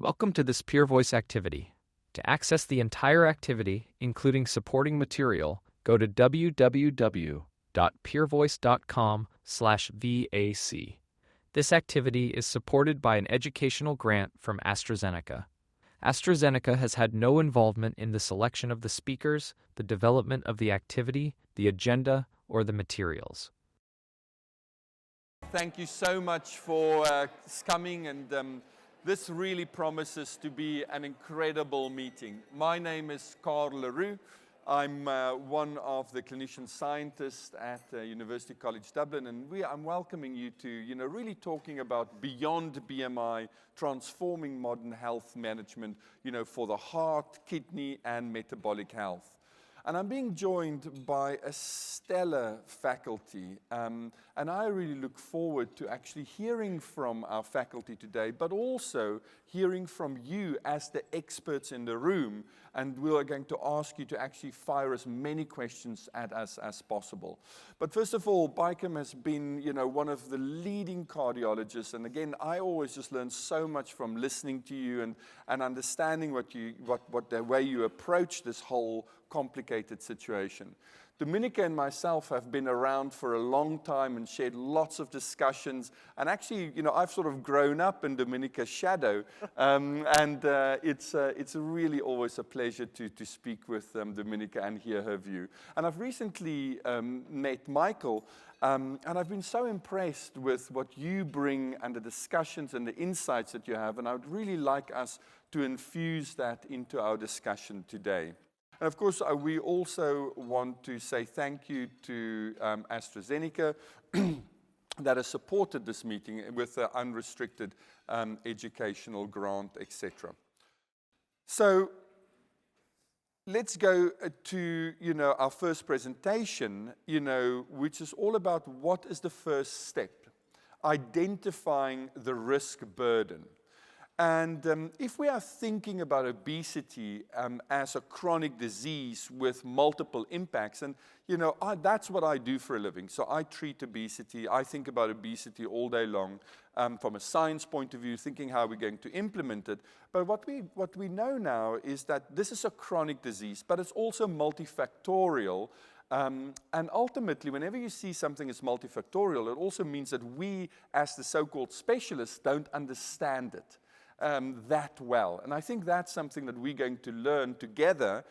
Welcome to this Peer Voice activity. To access the entire activity, including supporting material, go to www.peervoice.com/VAC. This activity is supported by an educational grant from AstraZeneca. AstraZeneca has had no involvement in the selection of the speakers, the development of the activity, the agenda, or the materials. Thank you so much for coming, and this really promises to be an incredible meeting. My name is Carl Leroux. I'm one of the clinician scientists at University College Dublin, and I'm welcoming you to, really talking about beyond BMI, transforming modern health management, for the heart, kidney, and metabolic health. And I'm being joined by a stellar faculty, and I really look forward to actually hearing from our faculty today, but also hearing from you as the experts in the room, and we are going to ask you to actually fire as many questions at us as possible. But first of all, Baikem has been, one of the leading cardiologists, and again, I always just learn so much from listening to you and understanding what the way you approach this whole complicated situation. Dominica and myself have been around for a long time and shared lots of discussions. And actually, I've sort of grown up in Dominica's shadow. It's really always a pleasure to speak with Dominica and hear her view. And I've recently met Michael, and I've been so impressed with what you bring and the discussions and the insights that you have. And I would really like us to infuse that into our discussion today. And of course, we also want to say thank you to AstraZeneca that has supported this meeting with an unrestricted educational grant, etc. So let's go to our first presentation, which is all about what is the first step, identifying the risk burden. And if we are thinking about obesity as a chronic disease with multiple impacts, and that's what I do for a living. So I treat obesity. I think about obesity all day long from a science point of view, thinking how we're going to implement it. But what we know now is that this is a chronic disease, but it's also multifactorial. And ultimately, whenever you see something as multifactorial, it also means that we, as the so-called specialists, don't understand it that well. And I think that's something that we're going to learn together,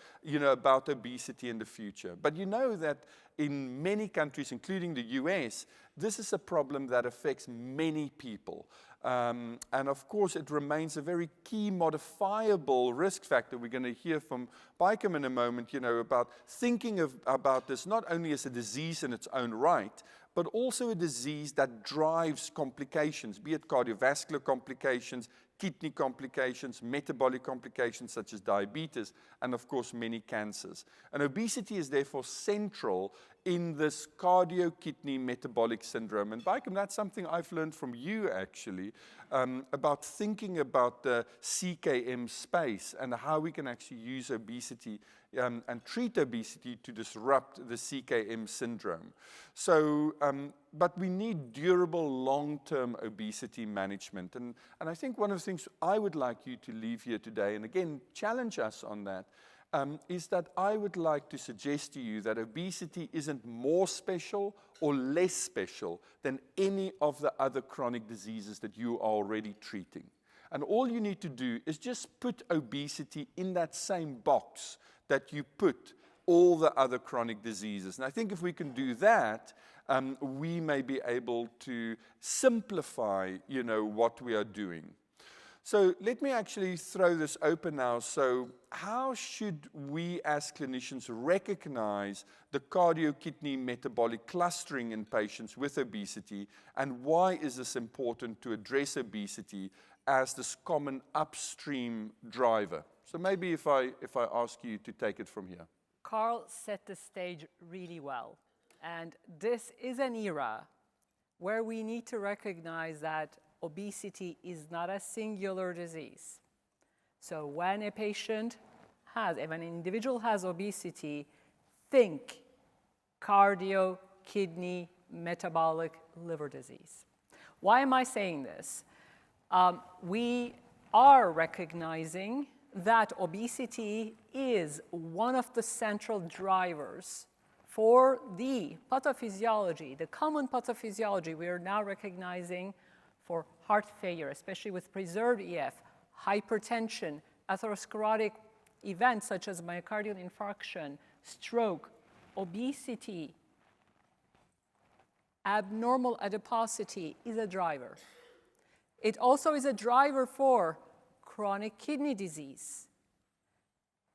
about obesity in the future. But that in many countries, including the US, this is a problem that affects many people. And of course, it remains a very key modifiable risk factor. We're going to hear from Baikem in a moment, about thinking about this not only as a disease in its own right, but also a disease that drives complications, be it cardiovascular complications, kidney complications, metabolic complications such as diabetes, and of course many cancers. And obesity is therefore central in this cardio-kidney-metabolic syndrome. And Baikem, that's something I've learned from you actually, about thinking about the CKM space and how we can actually use obesity and treat obesity to disrupt the CKM syndrome. So, but we need durable long-term obesity management. And I think one of the things I would like you to leave here today, and again, challenge us on that, is that I would like to suggest to you that obesity isn't more special or less special than any of the other chronic diseases that you are already treating. And all you need to do is just put obesity in that same box that you put all the other chronic diseases. And I think if we can do that, we may be able to simplify, what we are doing. So let me actually throw this open now. So how should we as clinicians recognize the cardio-kidney-metabolic clustering in patients with obesity, and why is this important to address obesity as this common upstream driver? So maybe if I ask you to take it from here. Carl set the stage really well. And this is an era where we need to recognize that obesity is not a singular disease. So when a patient has, if an individual has obesity, think cardio, kidney, metabolic, liver disease. Why am I saying this? We are recognizing that obesity is one of the central drivers for the pathophysiology, the common pathophysiology we are now recognizing for heart failure, especially with preserved EF, hypertension, atherosclerotic events such as myocardial infarction, stroke, obesity, abnormal adiposity is a driver. It also is a driver for chronic kidney disease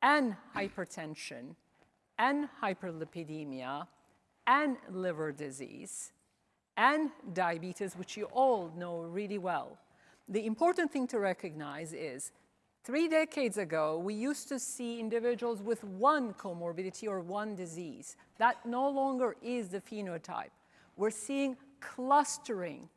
and hypertension and hyperlipidemia and liver disease and diabetes, which you all know really well. The important thing to recognize is 3 decades ago, we used to see individuals with one comorbidity or one disease. That no longer is the phenotype. We're seeing clustering.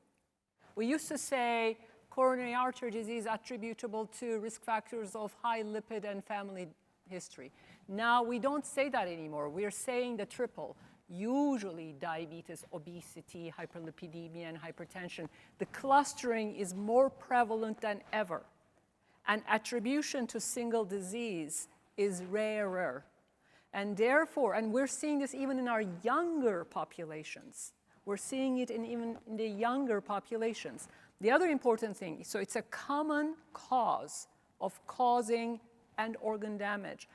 We used to say coronary artery disease attributable to risk factors of high lipid and family history. Now we don't say that anymore. We're saying the triple. Usually diabetes, obesity, hyperlipidemia, and hypertension. The clustering is more prevalent than ever. And attribution to single disease is rarer. And therefore, and we're seeing this even in our younger populations. We're seeing it even in the younger populations. The other important thing, so it's a common cause of causing and organ damage.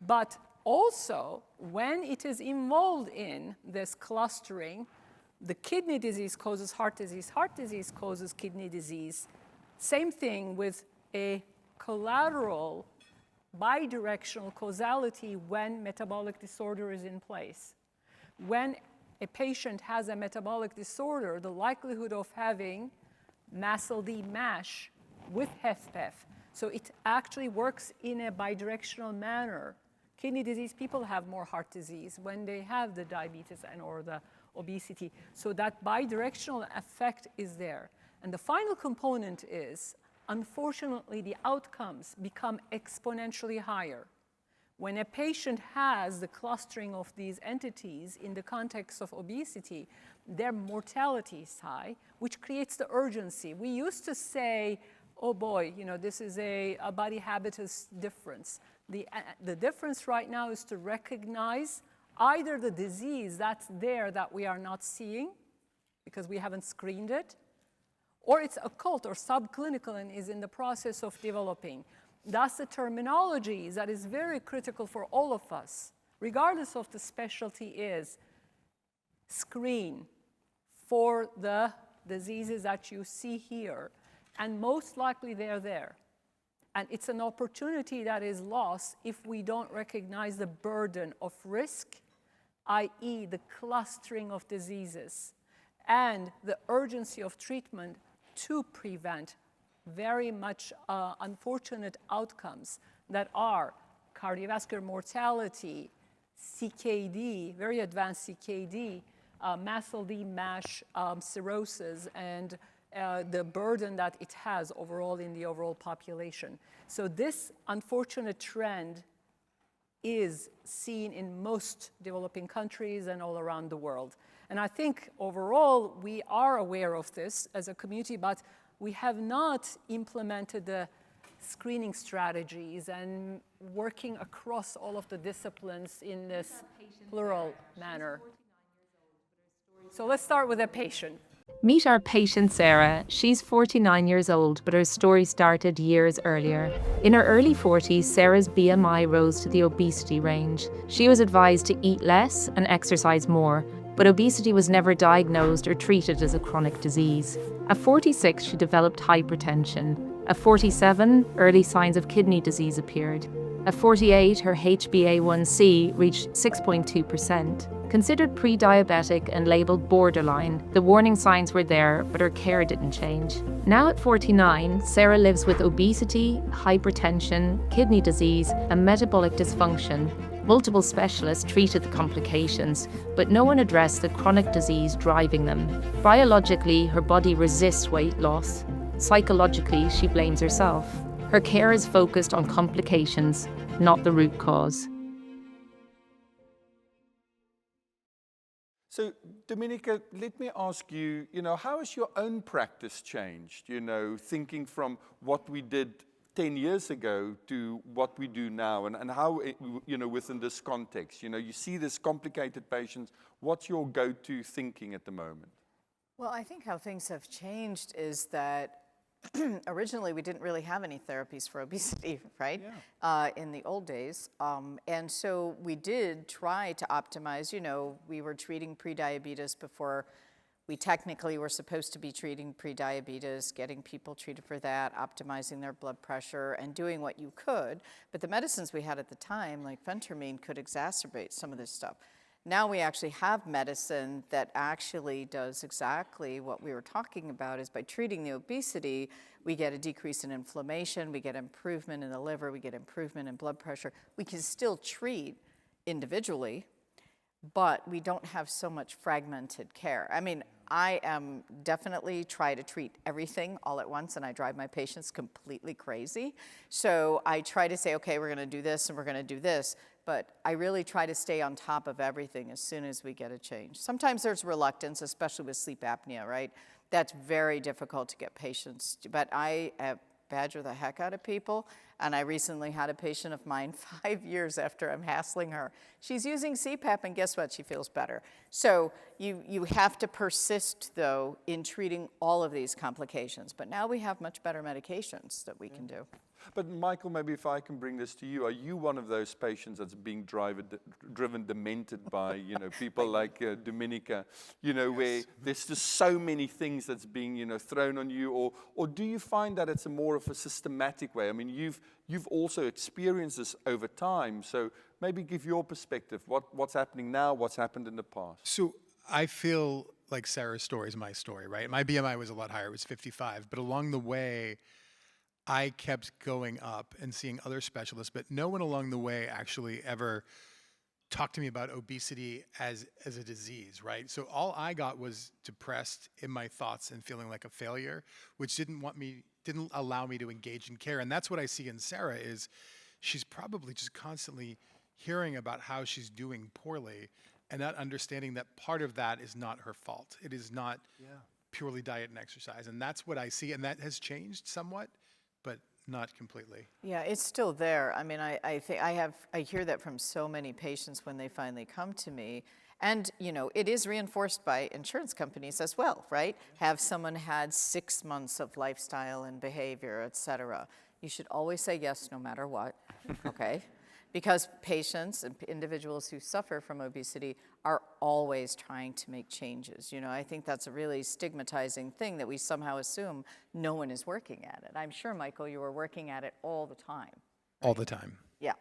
But also, when it is involved in this clustering, the kidney disease causes heart disease causes kidney disease. Same thing with a collateral bidirectional causality when metabolic disorder is in place. When a patient has a metabolic disorder, the likelihood of having MASLD MASH with HFpEF. So it actually works in a bidirectional manner. Kidney disease people have more heart disease when they have the diabetes and or the obesity. So that bidirectional effect is there. And the final component is, unfortunately, the outcomes become exponentially higher. When a patient has the clustering of these entities in the context of obesity, their mortality is high, which creates the urgency. We used to say, oh boy, you know, this is a body habitus difference. The difference right now is to recognize either the disease that's there that we are not seeing because we haven't screened it, or it's occult or subclinical and is in the process of developing. That's the terminology that is very critical for all of us, regardless of the specialty is screen for the diseases that you see here, and most likely they're there. And it's an opportunity that is lost if we don't recognize the burden of risk, i.e. the clustering of diseases, and the urgency of treatment to prevent very much unfortunate outcomes that are cardiovascular mortality, CKD, very advanced CKD, MASLD, MASH, cirrhosis, and the burden that it has overall in the overall population. So this unfortunate trend is seen in most developing countries and all around the world. And I think overall we are aware of this as a community, but we have not implemented the screening strategies and working across all of the disciplines in this plural manner. So let's start with a patient. Meet our patient Sarah. She's 49 years old, but her story started years earlier. In her early 40s, Sarah's BMI rose to the obesity range. She was advised to eat less and exercise more, but obesity was never diagnosed or treated as a chronic disease. At 46, she developed hypertension. At 47, early signs of kidney disease appeared. At 48, her HbA1c reached 6.2%. Considered pre-diabetic and labeled borderline, the warning signs were there, but her care didn't change. Now at 49, Sarah lives with obesity, hypertension, kidney disease, and metabolic dysfunction. Multiple specialists treated the complications, but no one addressed the chronic disease driving them. Biologically, her body resists weight loss. Psychologically, she blames herself. Her care is focused on complications, not the root cause. So, Dominica, let me ask you, how has your own practice changed? Thinking from what we did 10 years ago to what we do now, and how, within this context, you see this complicated patients, what's your go-to thinking at the moment? Well, I think how things have changed is that originally we didn't really have any therapies for obesity, right? Yeah. In the old days. And so we did try to optimize, we were treating prediabetes before we technically were supposed to be treating prediabetes, getting people treated for that, optimizing their blood pressure, and doing what you could. But the medicines we had at the time, like phentermine, could exacerbate some of this stuff. Now we actually have medicine that actually does exactly what we were talking about, is by treating the obesity, we get a decrease in inflammation, we get improvement in the liver, we get improvement in blood pressure. We can still treat individually, but we don't have so much fragmented care. I mean, I am definitely try to treat everything all at once, and I drive my patients completely crazy. So I try to say, okay, we're gonna do this and we're gonna do this, but I really try to stay on top of everything as soon as we get a change. Sometimes there's reluctance, especially with sleep apnea, right? That's very difficult to get patients, but I badger the heck out of people. And I recently had a patient of mine 5 years after I'm hassling her. She's using CPAP, and guess what? She feels better. So you have to persist, though, in treating all of these complications. But now we have much better medications that we can do. But Michael, maybe if I can bring this to you, are you one of those patients that's being driven demented by, people like Dominica, where there's just so many things that's being, thrown on you, or do you find that it's a more of a systematic way? I mean, you've also experienced this over time, so maybe give your perspective. What's happening now? What's happened in the past? So I feel like Sarah's story is my story, right? My BMI was a lot higher; it was 55, but along the way, I kept going up and seeing other specialists, but no one along the way actually ever talked to me about obesity as a disease, right? So all I got was depressed in my thoughts and feeling like a failure, which didn't allow me to engage in care. And that's what I see in Sarah, is she's probably just constantly hearing about how she's doing poorly and not understanding that part of that is not her fault. It is not purely diet and exercise. And that's what I see. And that has changed somewhat, but not completely. Yeah, it's still there. I mean, I hear that from so many patients when they finally come to me. And, it is reinforced by insurance companies as well, right? Have someone had 6 months of lifestyle and behavior, et cetera. You should always say yes no matter what, okay? Because patients and individuals who suffer from obesity are always trying to make changes. I think that's a really stigmatizing thing, that we somehow assume no one is working at it. I'm sure, Michael, you were working at it all the time. Right? All the time. Yeah.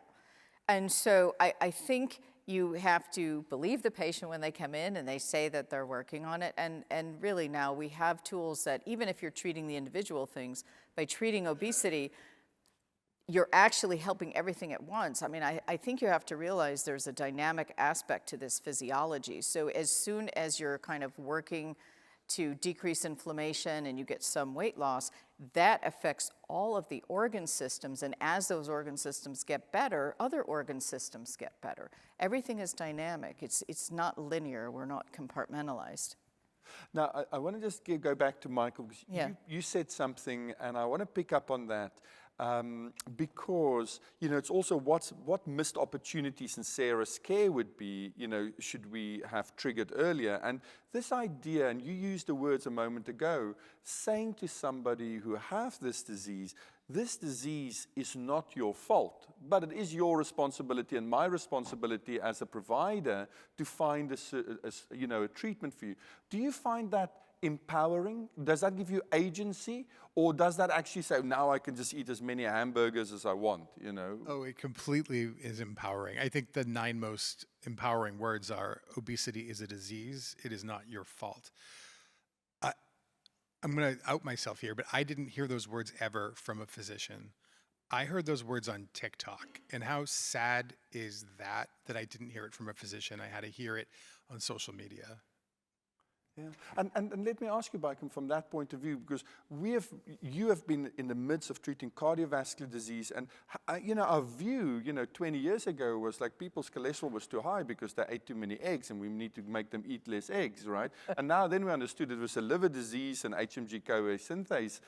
And so I think you have to believe the patient when they come in and they say that they're working on it. And really now we have tools that, even if you're treating the individual things, by treating obesity, you're actually helping everything at once. I mean, I think you have to realize there's a dynamic aspect to this physiology. So as soon as you're kind of working to decrease inflammation and you get some weight loss, that affects all of the organ systems. And as those organ systems get better, other organ systems get better. Everything is dynamic. It's not linear. We're not compartmentalized. Now, I want to just go back to Michael, because you said something, and I want to pick up on that. Because, it's also what missed opportunities in Sarah's care would be, should we have triggered earlier. And this idea, and you used the words a moment ago, saying to somebody who has this disease is not your fault, but it is your responsibility and my responsibility as a provider to find a treatment for you. Do you find that empowering? Does that give you agency? Or does that actually say, now I can just eat as many hamburgers as I want, Oh, it completely is empowering. I think the 9 most empowering words are: obesity is a disease. It is not your fault. I'm going to out myself here, but I didn't hear those words ever from a physician. I heard those words on TikTok. And how sad is that I didn't hear it from a physician? I had to hear it on social media. Yeah, and let me ask you, Baikum, from that point of view, because you have been in the midst of treating cardiovascular disease, and our view, 20 years ago was like people's cholesterol was too high because they ate too many eggs, and we need to make them eat less eggs, right? And now then we understood it was a liver disease and HMG-CoA synthase,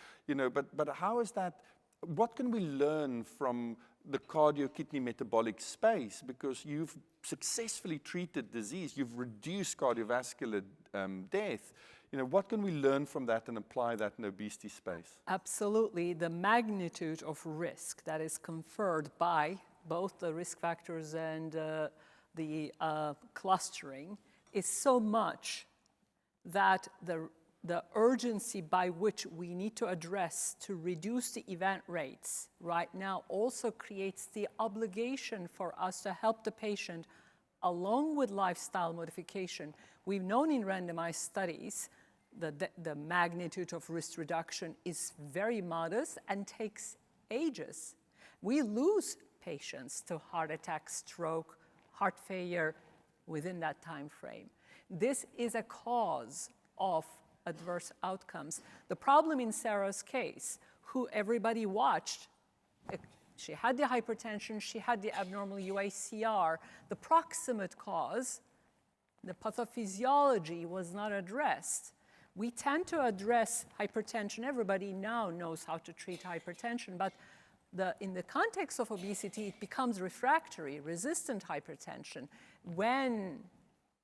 but how is that what can we learn from the cardio-kidney-metabolic space? Because you've successfully treated disease, you've reduced cardiovascular death. You know, what can we learn from that and apply that in the obesity space? Absolutely. The magnitude of risk that is conferred by both the risk factors and the clustering is so much that the urgency by which we need to address to reduce the event rates right now also creates the obligation for us to help the patient along with lifestyle modification. We've known in randomized studies that the magnitude of risk reduction is very modest and takes ages. We lose patients to heart attack, stroke, heart failure within that time frame. This is a cause of adverse outcomes. The problem in Sarah's case, who everybody watched, she had the hypertension, she had the abnormal UACR, the proximate cause, the pathophysiology was not addressed. We tend to address hypertension. Everybody now knows how to treat hypertension, but in the context of obesity, it becomes refractory, resistant hypertension. When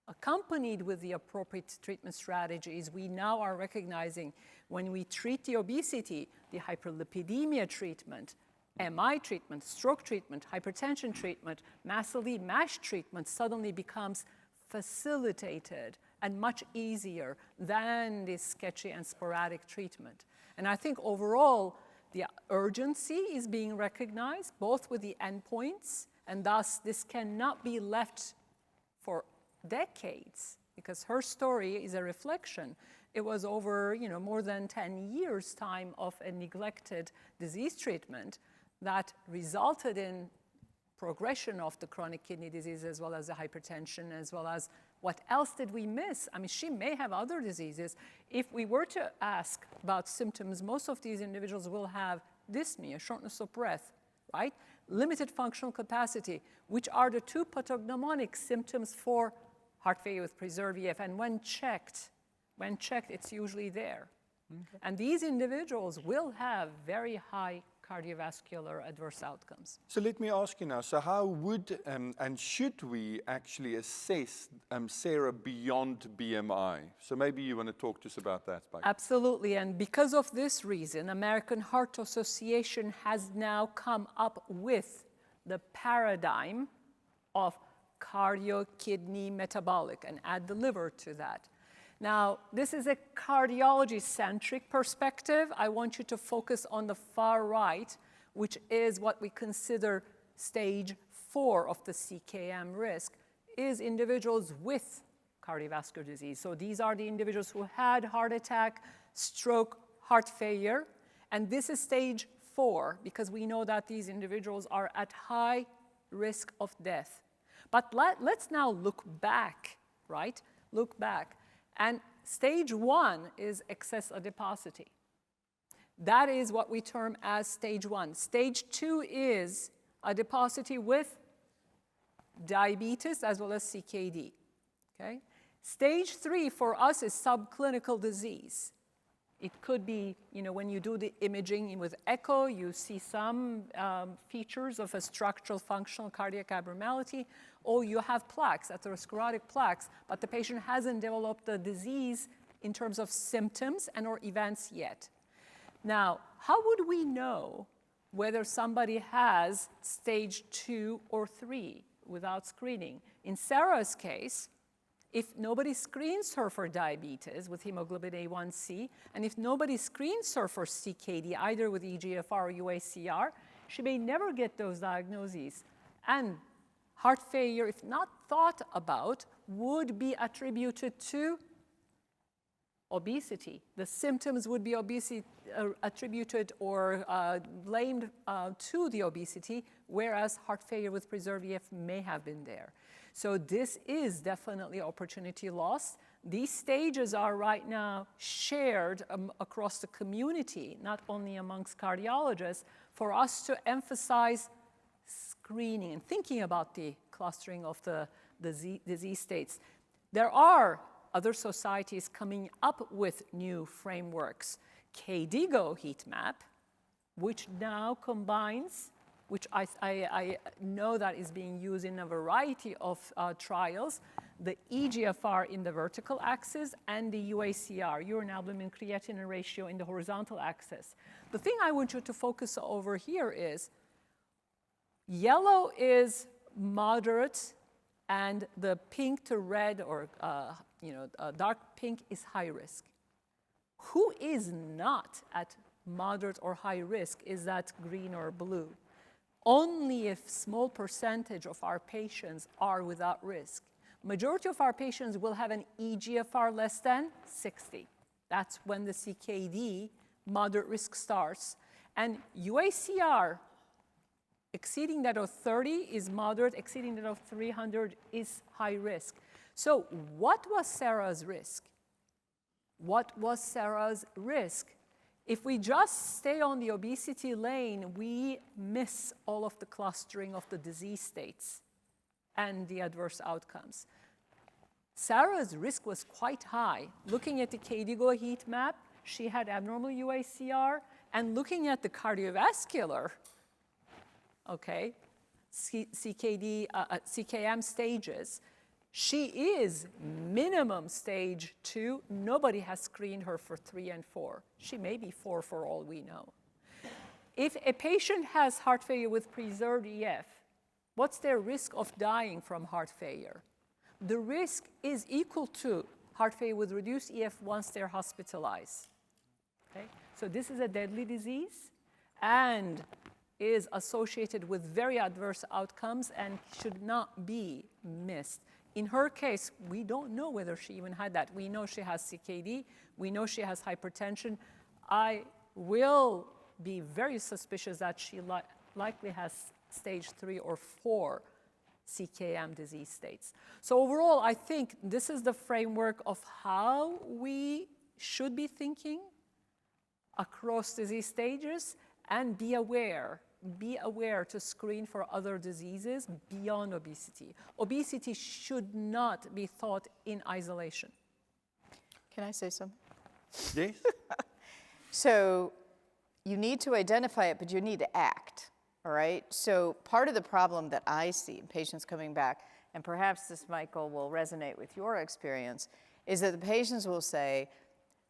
accompanied with the appropriate treatment strategies, we now are recognizing when we treat the obesity, the hyperlipidemia treatment, MI treatment, stroke treatment, hypertension treatment, massively MASH treatment suddenly becomes facilitated and much easier than this sketchy and sporadic treatment. And I think overall, the urgency is being recognized, both with the endpoints, and thus this cannot be left for decades, because her story is a reflection. It was over, more than 10 years' time of a neglected disease treatment that resulted in progression of the chronic kidney disease, as well as the hypertension, as well as what else did we miss? I mean, she may have other diseases. If we were to ask about symptoms, most of these individuals will have dyspnea, shortness of breath, right? Limited functional capacity, which are the two pathognomonic symptoms for heart failure with preserved EF. And when checked, it's usually there. Okay. And these individuals will have very high cardiovascular adverse outcomes. So let me ask you now, so how would and should we actually assess Sarah beyond BMI? So maybe you want to talk to us about that, Spike. Absolutely, and because of this reason, American Heart Association has now come up with the paradigm of cardio-kidney-metabolic, and add the liver to that. Now, this is a cardiology-centric perspective. I want you to focus on the far right, which is what we consider stage 4 of the CKM risk, is individuals with cardiovascular disease. So these are the individuals who had heart attack, stroke, heart failure, and this is stage 4 because we know that these individuals are at high risk of death. But let's now look back, right? Look back. And stage 1 is excess adiposity. That is what we term as stage 1. Stage 2 is adiposity with diabetes as well as CKD. Okay? Stage 3 for us is subclinical disease. It could be, when you do the imaging with echo, you see some features of a structural functional cardiac abnormality, or you have plaques, atherosclerotic plaques, but the patient hasn't developed the disease in terms of symptoms and or events yet. Now, how would we know whether somebody has stage 2 or 3 without screening? In Sarah's case, if nobody screens her for diabetes with hemoglobin A1C, and if nobody screens her for CKD, either with eGFR or UACR, she may never get those diagnoses. And heart failure, if not thought about, would be attributed to obesity. The symptoms would be attributed or blamed to the obesity, whereas heart failure with preserved EF may have been there. So this is definitely opportunity lost. These stages are right now shared across the community, not only amongst cardiologists, for us to emphasize screening and thinking about the clustering of the disease states. There are other societies coming up with new frameworks. KDIGO heat map which now combines, which I know that is being used in a variety of trials, the eGFR in the vertical axis and the UACR, urine albumin creatinine ratio, in the horizontal axis. The thing I want you to focus over here is yellow is moderate, and the pink to red, or dark pink, is high risk. Who is not at moderate or high risk is that green or blue. Only a small percentage of our patients are without risk. Majority of our patients will have an eGFR less than 60. That's when the CKD moderate risk starts. And UACR exceeding that of 30 is moderate, exceeding that of 300 is high risk. So what was Sarah's risk? What was Sarah's risk? If we just stay on the obesity lane, we miss all of the clustering of the disease states and the adverse outcomes. Sarah's risk was quite high. Looking at the KDIGO heat map, she had abnormal UACR, and looking at the cardiovascular, okay, CKM stages, she is minimum stage 2. Nobody has screened her for 3 and 4. She may be 4 for all we know. If a patient has heart failure with preserved EF, what's their risk of dying from heart failure? The risk is equal to heart failure with reduced EF once they're hospitalized. Okay? So this is a deadly disease and is associated with very adverse outcomes and should not be missed. In her case, we don't know whether she even had that. We know she has CKD. We know she has hypertension. I will be very suspicious that she likely has stage 3 or 4 CKM disease states. So overall, I think this is the framework of how we should be thinking across disease stages, and be aware to screen for other diseases beyond obesity. Obesity should not be thought in isolation. Can I say something? Yes? So you need to identify it, but you need to act, all right? So part of the problem that I see in patients coming back, and perhaps this, Michael, will resonate with your experience, is that the patients will say,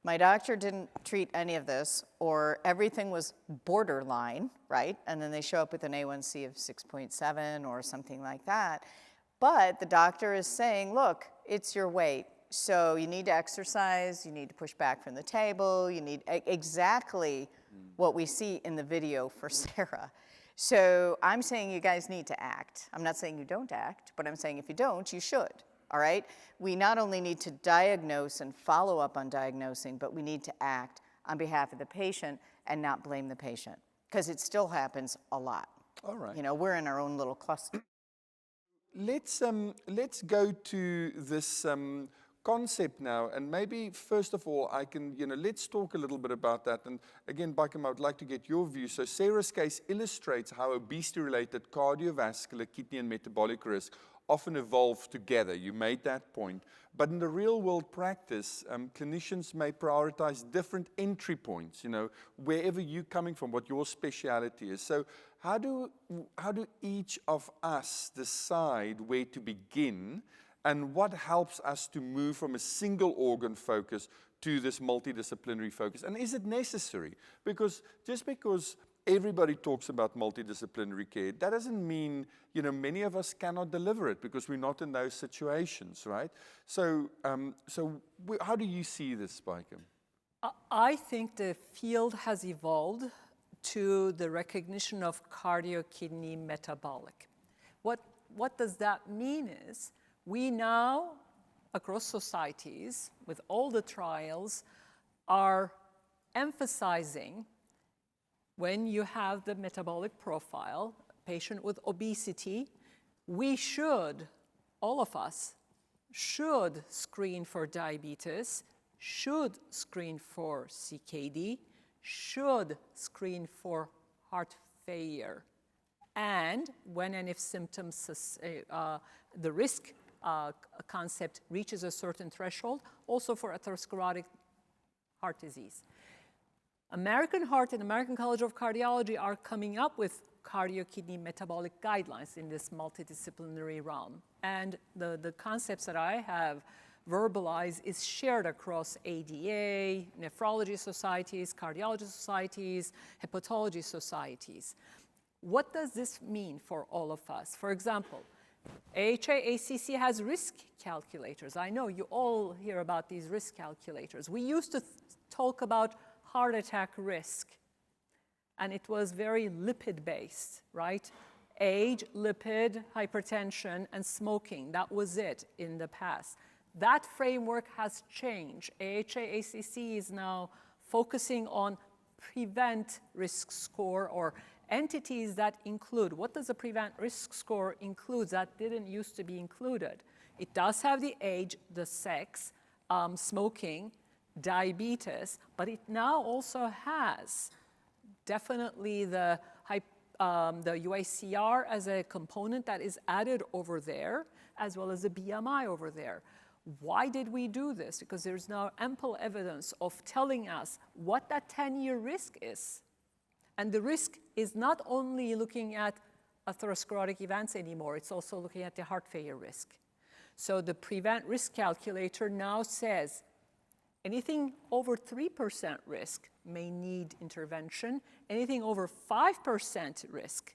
my doctor didn't treat any of this, or everything was borderline, right? And then they show up with an A1C of 6.7 or something like that. But the doctor is saying, look, it's your weight. So you need to exercise, you need to push back from the table, you need exactly what we see in the video for Sarah. So I'm saying you guys need to act. I'm not saying you don't act, but I'm saying if you don't, you should. All right? We not only need to diagnose and follow up on diagnosing, but we need to act on behalf of the patient and not blame the patient, because it still happens a lot. All right. You know, we're in our own little cluster. Let's go to this concept now, and maybe first of all, let's talk a little bit about that. And again, Baikem, I would like to get your view. So Sarah's case illustrates how obesity-related cardiovascular, kidney, and metabolic risk often evolve together. You made that point. But in the real-world practice, clinicians may prioritize different entry points, wherever you're coming from, what your specialty is. So how do each of us decide where to begin, and what helps us to move from a single organ focus to this multidisciplinary focus? And is it necessary? Because just because everybody talks about multidisciplinary care, that doesn't mean, many of us cannot deliver it because we're not in those situations, right? So, how do you see this, Baikem? I think the field has evolved to the recognition of cardio-kidney-metabolic. What does that mean is, we now, across societies, with all the trials, are emphasizing when you have the metabolic profile, patient with obesity, we should, all of us, should screen for diabetes, should screen for CKD, should screen for heart failure. And when and if symptoms, the risk concept reaches a certain threshold, also for atherosclerotic heart disease. American Heart and American College of Cardiology are coming up with cardio-kidney-metabolic guidelines in this multidisciplinary realm. And the concepts that I have verbalized is shared across ADA, nephrology societies, cardiology societies, hepatology societies. What does this mean for all of us? For example, AHA-ACC has risk calculators. I know you all hear about these risk calculators. We used to talk about heart attack risk, and it was very lipid-based, right? Age, lipid, hypertension, and smoking. That was it in the past. That framework has changed. AHA-ACC is now focusing on prevent risk score, or entities that include. What does a prevent risk score include that didn't used to be included? It does have the age, the sex, smoking, diabetes, but it now also has definitely the UACR as a component that is added over there, as well as the BMI over there. Why did we do this? Because there's now ample evidence of telling us what that 10-year risk is. And the risk is not only looking at atherosclerotic events anymore, it's also looking at the heart failure risk. So the prevent risk calculator now says anything over 3% risk may need intervention. Anything over 5% risk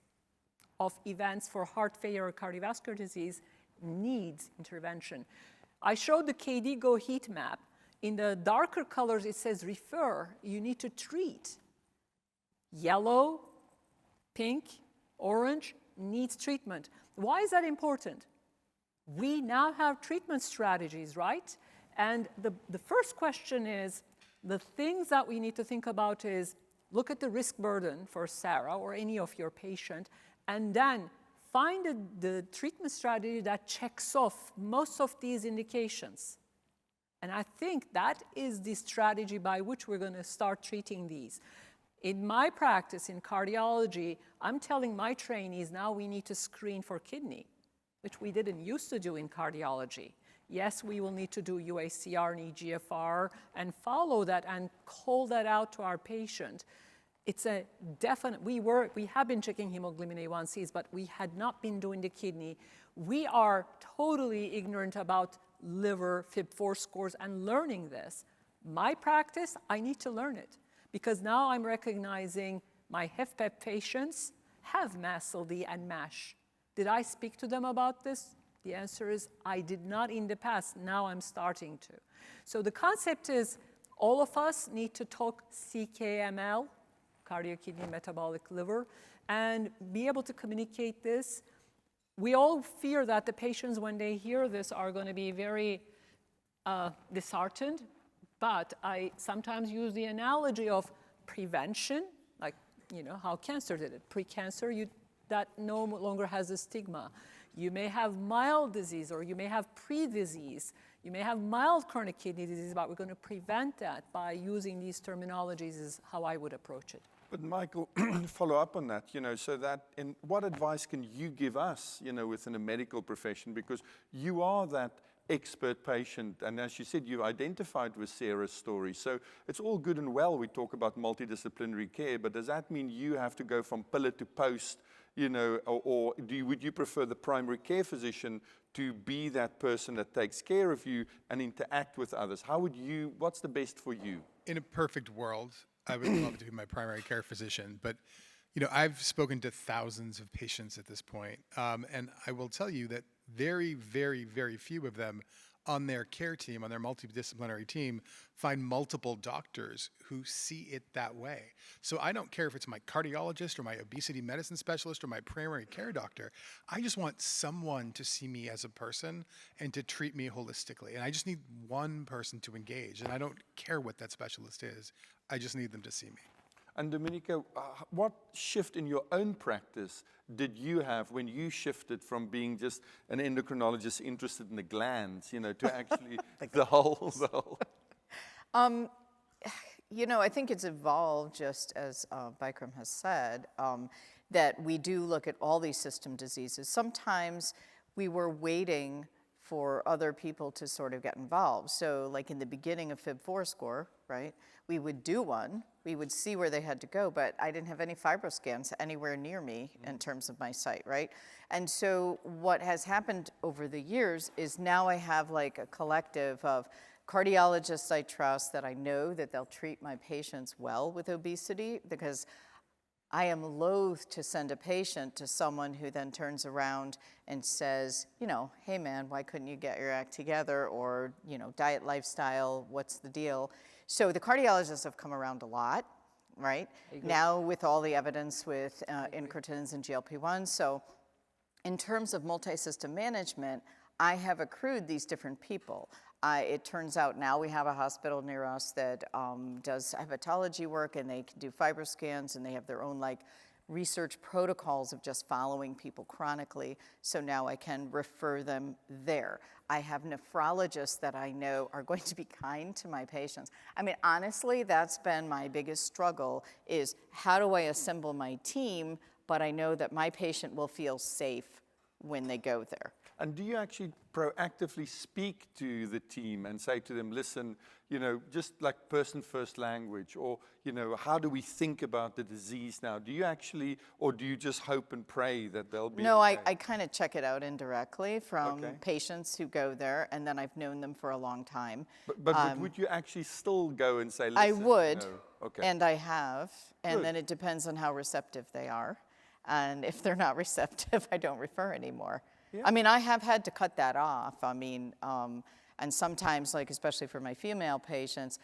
of events for heart failure or cardiovascular disease needs intervention. I showed the KDIGO heat map. In the darker colors, it says refer. You need to treat. Yellow, pink, orange needs treatment. Why is that important? We now have treatment strategies, right? And the first question is, the things that we need to think about is, look at the risk burden for Sarah or any of your patient, and then find the treatment strategy that checks off most of these indications. And I think that is the strategy by which we're going to start treating these. In my practice in cardiology, I'm telling my trainees now we need to screen for kidney, which we didn't used to do in cardiology. Yes, we will need to do UACR and eGFR and follow that and call that out to our patient. It's a definite, we have been checking hemoglobin A1Cs, but we had not been doing the kidney. We are totally ignorant about liver FIB-4 scores and learning this. My practice, I need to learn it because now I'm recognizing my HFpEF patients have MASLD and MASH. Did I speak to them about this? The answer is I did not in the past. Now I'm starting to. So the concept is all of us need to talk CKML, cardio-kidney-metabolic liver, and be able to communicate this. We all fear that the patients, when they hear this, are going to be very disheartened, but I sometimes use the analogy of prevention, like, you know, how cancer did it. Pre-cancer, that no longer has a stigma. You may have mild disease, or you may have pre-disease. You may have mild chronic kidney disease, but we're going to prevent that by using these terminologies is how I would approach it. But Michael, follow up on that, so that, and what advice can you give us, within a medical profession? Because you are that expert patient, and as you said, you identified with Sarah's story. So it's all good and well we talk about multidisciplinary care, but does that mean you have to go from pillar to post, or would you prefer the primary care physician to be that person that takes care of you and interact with others? What's the best for you? In a perfect world, I would love to be my primary care physician, but I've spoken to thousands of patients at this point, and I will tell you that very, very, very few of them on their care team, on their multidisciplinary team, find multiple doctors who see it that way. So I don't care if it's my cardiologist or my obesity medicine specialist or my primary care doctor. I just want someone to see me as a person and to treat me holistically. And I just need one person to engage. And I don't care what that specialist is. I just need them to see me. And Dominica, what shift in your own practice did you have when you shifted from being just an endocrinologist interested in the glands, to actually the whole? I think it's evolved, just as Bikram has said, that we do look at all these system diseases. Sometimes we were waiting for other people to sort of get involved. So like in the beginning of FIB-4 score, right, we would do one, we would see where they had to go, but I didn't have any fibroscans anywhere near me in terms of my site, right? And so what has happened over the years is now I have like a collective of cardiologists I trust that I know that they'll treat my patients well with obesity, because I am loath to send a patient to someone who then turns around and says, you know, hey man, why couldn't you get your act together? Or, you know, diet, lifestyle, what's the deal? So the cardiologists have come around a lot, right? Now with all the evidence with incretins and GLP-1. So in terms of multi-system management, I have accrued these different people. It turns out now we have a hospital near us that does hepatology work, and they can do fibroscans, and they have their own like research protocols of just following people chronically. So now I can refer them there. I have nephrologists that I know are going to be kind to my patients. I mean, honestly, that's been my biggest struggle, is how do I assemble my team, but I know that my patient will feel safe when they go there. And do you actually proactively speak to the team and say to them, listen, you know, just like person first language, or, you know, how do we think about the disease now? Do you actually, or do you just hope and pray that they'll be No, okay? I kind of check it out indirectly from patients who go there, and then I've known them for a long time. But would you actually still go and say, listen? I would, no. Okay. and I have, and Good. then it depends on how receptive they are. And if they're not receptive, I don't refer anymore. Yeah. I mean, I have had to cut that off. I mean, and sometimes, like especially for my female patients,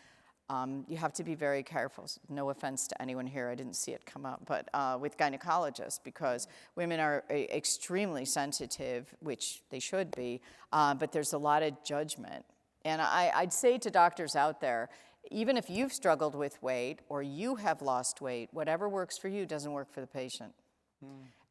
you have to be very careful. No offense to anyone here, I didn't see it come up, but with gynecologists, because women are extremely sensitive, which they should be, but there's a lot of judgment. And I'd say to doctors out there, even if you've struggled with weight or you have lost weight, whatever works for you doesn't work for the patient.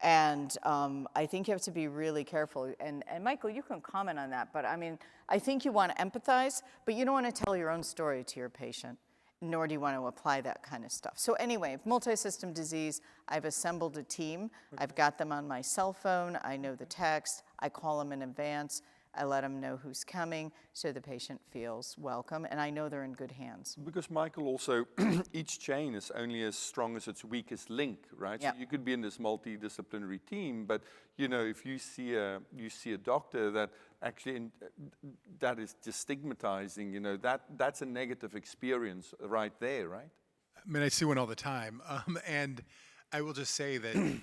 And I think you have to be really careful. And Michael, you can comment on that, but I mean, I think you want to empathize, but you don't want to tell your own story to your patient, nor do you want to apply that kind of stuff. So anyway, multi-system disease, I've assembled a team. I've got them on my cell phone. I know the text. I call them in advance. I let them know who's coming so the patient feels welcome, and I know they're in good hands. Because Michael, also, each chain is only as strong as its weakest link, right? Yep. So you could be in this multidisciplinary team, but you know, if you see a doctor that actually that is just stigmatizing, you know, that's a negative experience right there, right? I mean, I see one all the time, and I will just say that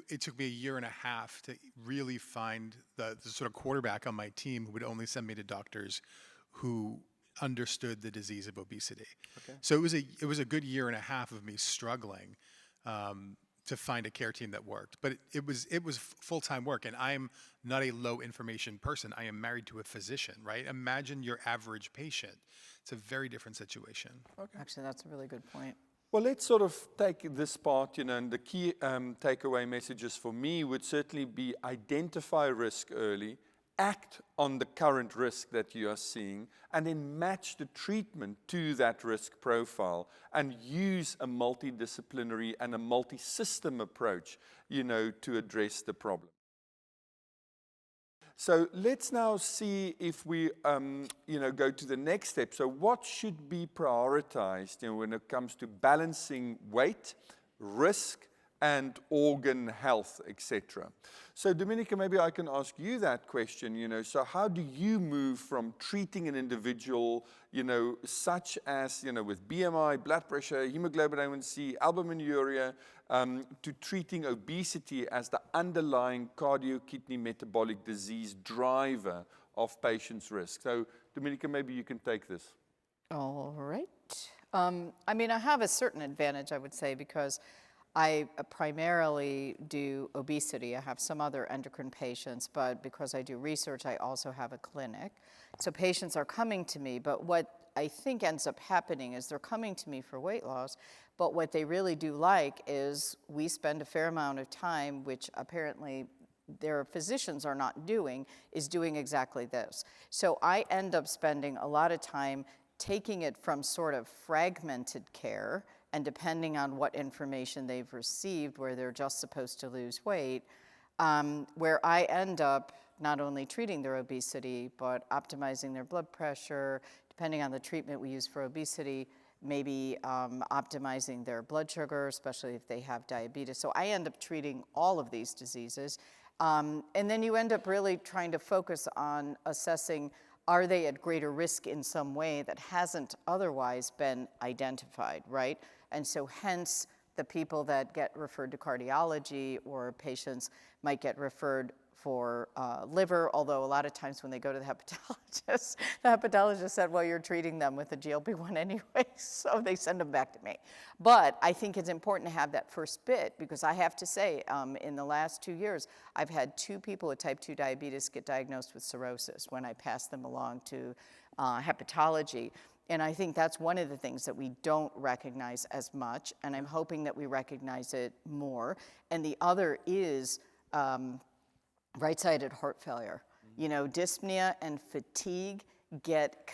it took me a year and a half to really find the sort of quarterback on my team who would only send me to doctors who understood the disease of obesity. Okay. So it was a good year and a half of me struggling to find a care team that worked. But it was full-time work, and I am not a low information person. I am married to a physician, right? Imagine your average patient. It's a very different situation. Okay. Actually, that's a really good point. Well, let's sort of take this part, you know, and the key takeaway messages for me would certainly be identify risk early, act on the current risk that you are seeing, and then match the treatment to that risk profile, and use a multidisciplinary and a multi-system approach, you know, to address the problem. So let's now see if we, you know, go to the next step. So what should be prioritized, you know, when it comes to balancing weight, risk, and organ health, etc. So Dominica, maybe I can ask you that question, you know, so how do you move from treating an individual, you know, such as, you know, with BMI, blood pressure, hemoglobin A1C, albuminuria, to treating obesity as the underlying cardio-kidney-metabolic disease driver of patients' risk? So Dominica, maybe you can take this. All right. I mean, I have a certain advantage, I would say, because I primarily do obesity. I have some other endocrine patients, but because I do research, I also have a clinic. So patients are coming to me, but what I think ends up happening is they're coming to me for weight loss, but what they really do like is we spend a fair amount of time, which apparently their physicians are not doing, is doing exactly this. So I end up spending a lot of time taking it from sort of fragmented care, and depending on what information they've received, where they're just supposed to lose weight, where I end up not only treating their obesity, but optimizing their blood pressure, depending on the treatment we use for obesity, maybe optimizing their blood sugar, especially if they have diabetes. So I end up treating all of these diseases. And then you end up really trying to focus on assessing, are they at greater risk in some way that hasn't otherwise been identified, right? And so hence, the people that get referred to cardiology or patients might get referred for liver, although a lot of times when they go to the hepatologist said, well, you're treating them with a GLP-1 anyway, so they send them back to me. But I think it's important to have that first bit, because I have to say, in the last 2 years, I've had 2 people with type 2 diabetes get diagnosed with cirrhosis when I pass them along to hepatology. And I think that's one of the things that we don't recognize as much, and I'm hoping that we recognize it more. And the other is right-sided heart failure. You know, dyspnea and fatigue get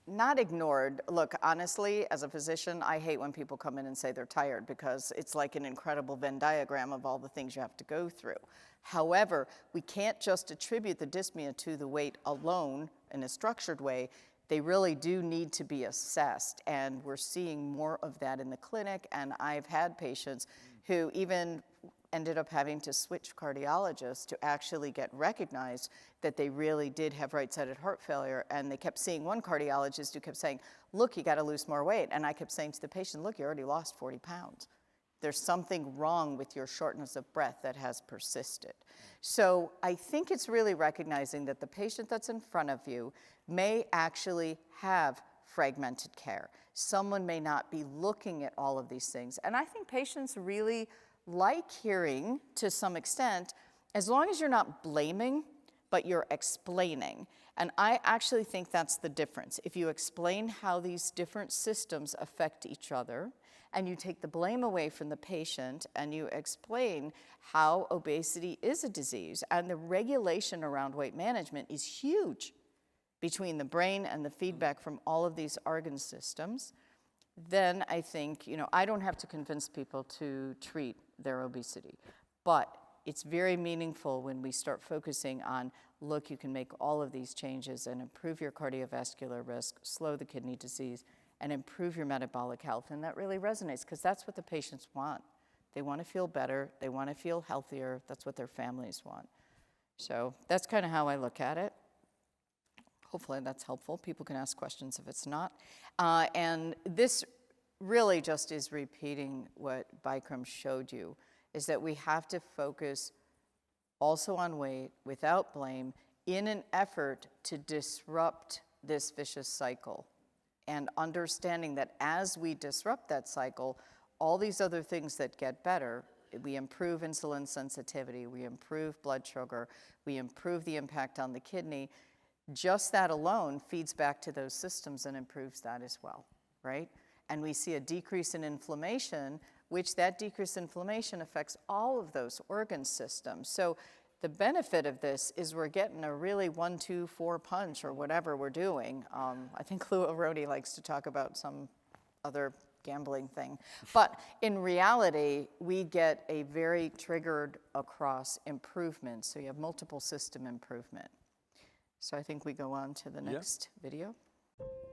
not ignored. Look, honestly, as a physician, I hate when people come in and say they're tired, because it's like an incredible Venn diagram of all the things you have to go through. However, we can't just attribute the dyspnea to the weight alone in a structured way. They really do need to be assessed, and we're seeing more of that in the clinic. And I've had patients who even ended up having to switch cardiologists to actually get recognized that they really did have right-sided heart failure. And they kept seeing one cardiologist who kept saying, look, you got to lose more weight. And I kept saying to the patient, look, you already lost 40 pounds. There's something wrong with your shortness of breath that has persisted. So I think it's really recognizing that the patient that's in front of you may actually have fragmented care. Someone may not be looking at all of these things. And I think patients really like hearing, to some extent, as long as you're not blaming, but you're explaining. And I actually think that's the difference. If you explain how these different systems affect each other, and you take the blame away from the patient, and you explain how obesity is a disease, and the regulation around weight management is huge between the brain and the feedback from all of these organ systems, then I think, you know, I don't have to convince people to treat their obesity. But it's very meaningful when we start focusing on, look, you can make all of these changes and improve your cardiovascular risk, slow the kidney disease, and improve your metabolic health. And that really resonates, because that's what the patients want. They want to feel better. They want to feel healthier. That's what their families want. So that's kind of how I look at it. Hopefully that's helpful. People can ask questions if it's not. And this really just is repeating what Bikram showed you, is that we have to focus also on weight without blame in an effort to disrupt this vicious cycle. And understanding that as we disrupt that cycle, all these other things that get better, we improve insulin sensitivity, we improve blood sugar, we improve the impact on the kidney, just that alone feeds back to those systems and improves that as well, right? And we see a decrease in inflammation, which that decreased inflammation affects all of those organ systems. So the benefit of this is we're getting a really 1-2-4 punch, or whatever we're doing. I think Lou Arodi likes to talk about some other gambling thing. But in reality, we get a very triggered across improvement. So you have multiple system improvement. So I think we go on to the next video.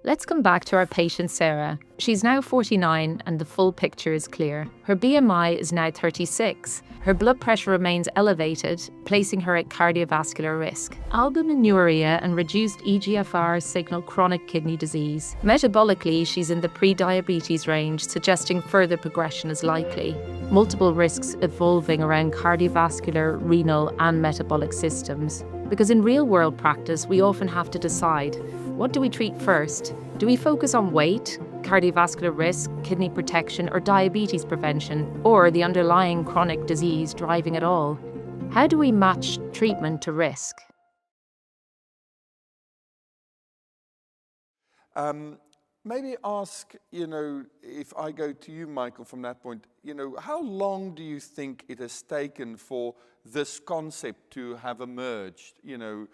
Let's come back to our patient Sarah. She's now 49 and the full picture is clear. Her BMI is now 36. Her blood pressure remains elevated, placing her at cardiovascular risk. Albuminuria and reduced EGFR signal chronic kidney disease. Metabolically, she's in the pre-diabetes range, suggesting further progression is likely. Multiple risks evolving around cardiovascular, renal, and metabolic systems. Because in real-world practice, we often have to decide, what do we treat first? Do we focus on weight, cardiovascular risk, kidney protection, or diabetes prevention, or the underlying chronic disease driving it all? How do we match treatment to risk? Maybe ask, you know, if I go to you, Michael, from that point, you know, how long do you think it has taken for this concept to have emerged, you know,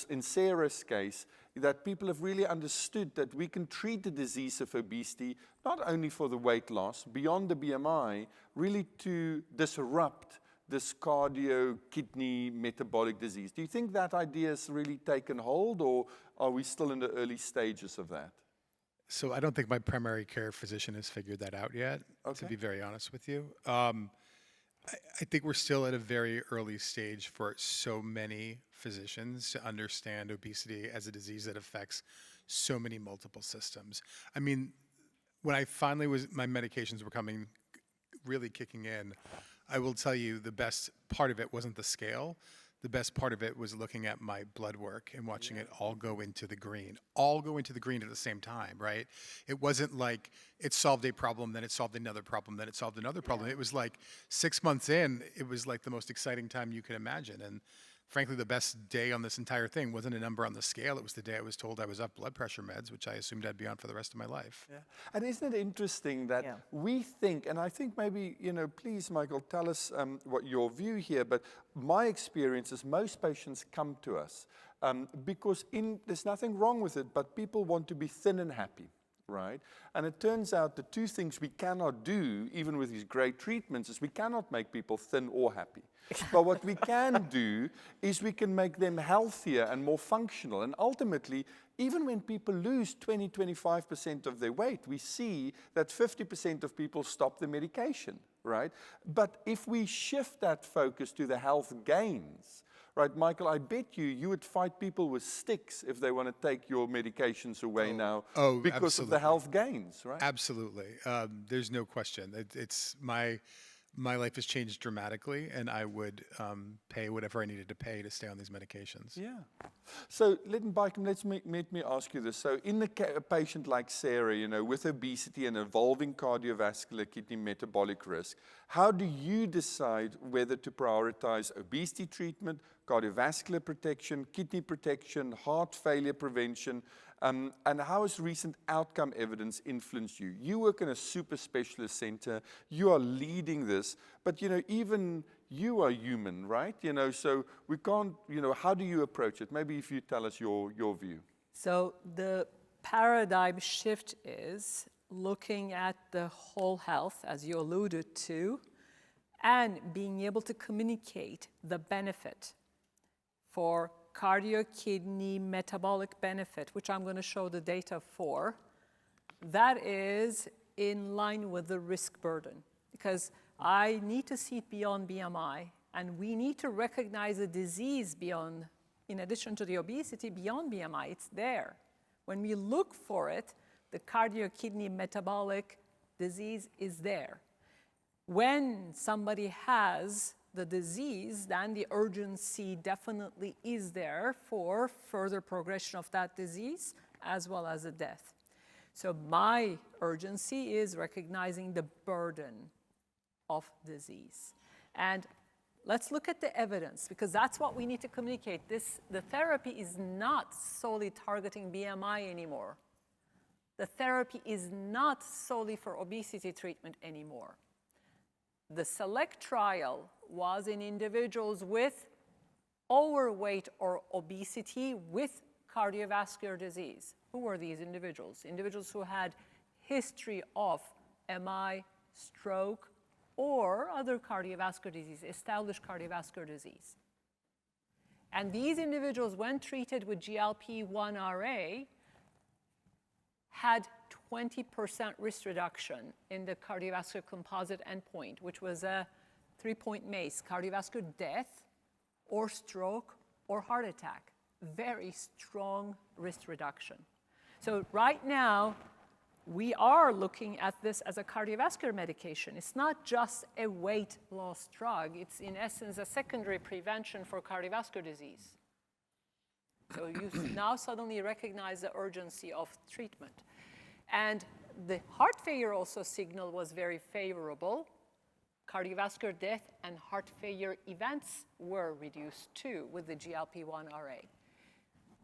in Sarah's case, that people have really understood that we can treat the disease of obesity, not only for the weight loss, beyond the BMI, really to disrupt this cardio-kidney-metabolic disease. Do you think that idea has really taken hold, or are we still in the early stages of that? So I don't think my primary care physician has figured that out yet, to be very honest with you. I think we're still at a very early stage for so many physicians to understand obesity as a disease that affects so many multiple systems. I mean, when I finally my medications were really kicking in, I will tell you the best part of it wasn't the scale. The best part of it was looking at my blood work and watching it all go into the green at the same time, right? It wasn't like it solved a problem, then it solved another problem, then it solved another problem. It was like 6 months in, it was like the most exciting time you could imagine. And frankly, the best day on this entire thing wasn't a number on the scale. It was the day I was told I was up blood pressure meds, which I assumed I'd be on for the rest of my life. Yeah. And isn't it interesting that we think, and I think maybe, please, Michael, tell us what your view here, but my experience is most patients come to us because there's nothing wrong with it, but people want to be thin and happy. Right? And it turns out the two things we cannot do, even with these great treatments, is we cannot make people thin or happy. But what we can do is we can make them healthier and more functional. And ultimately, even when people lose 20, 25% of their weight, we see that 50% of people stop the medication, right? But if we shift that focus to the health gains, right, Michael, I bet you would fight people with sticks if they want to take your medications away now because of the health gains, right? Absolutely. There's no question. It's my life has changed dramatically, and I would pay whatever I needed to pay to stay on these medications. Yeah. So, let me ask you this. So, in a patient like Sarah, with obesity and evolving cardiovascular kidney metabolic risk, how do you decide whether to prioritize obesity treatment, cardiovascular protection, kidney protection, heart failure prevention, and how has recent outcome evidence influenced you? You work in a super specialist center. You are leading this, but even you are human, right? So we can't. How do you approach it? Maybe if you tell us your view. So the paradigm shift is looking at the whole health, as you alluded to, and being able to communicate the benefit for cardio-kidney-metabolic benefit, which I'm going to show the data for, that is in line with the risk burden. Because I need to see it beyond BMI, and we need to recognize the disease beyond, in addition to the obesity, beyond BMI. It's there. When we look for it, the cardio-kidney-metabolic disease is there. When somebody has the disease, then the urgency definitely is there for further progression of that disease as well as a death. So my urgency is recognizing the burden of disease. And let's look at the evidence, because that's what we need to communicate. The therapy is not solely targeting BMI anymore. The therapy is not solely for obesity treatment anymore. The SELECT trial was in individuals with overweight or obesity with cardiovascular disease. Who were these individuals? Individuals who had history of MI, stroke, or other cardiovascular disease, established cardiovascular disease. And these individuals, when treated with GLP-1RA, had 20% risk reduction in the cardiovascular composite endpoint, which was a 3-point MACE, cardiovascular death, or stroke, or heart attack. Very strong risk reduction. So right now, we are looking at this as a cardiovascular medication. It's not just a weight loss drug. It's, in essence, a secondary prevention for cardiovascular disease. So you now suddenly recognize the urgency of treatment. And the heart failure also signal was very favorable. Cardiovascular death and heart failure events were reduced too with the GLP-1RA.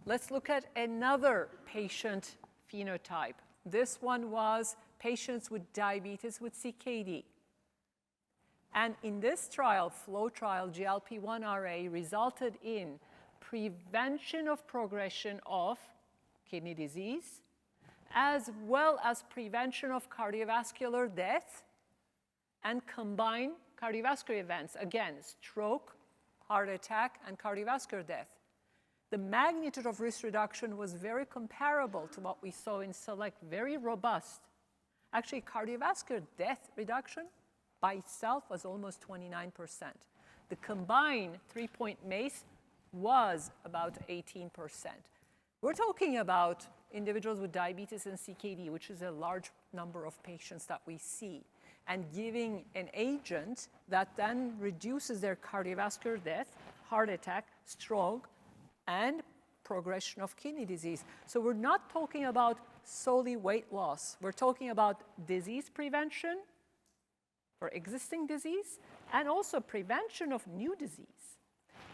Let's look at another patient phenotype. This one was patients with diabetes with CKD. And in this trial, FLOW trial, GLP-1RA resulted in prevention of progression of kidney disease, as well as prevention of cardiovascular death and combined cardiovascular events. Again, stroke, heart attack, and cardiovascular death. the magnitude of risk reduction was very comparable to what we saw in SELECT, very robust. Actually, cardiovascular death reduction by itself was almost 29%. The combined 3-point MACE was about 18%. We're talking about individuals with diabetes and CKD, which is a large number of patients that we see, and giving an agent that then reduces their cardiovascular death, heart attack, stroke, and progression of kidney disease. So we're not talking about solely weight loss. We're talking about disease prevention for existing disease and also prevention of new disease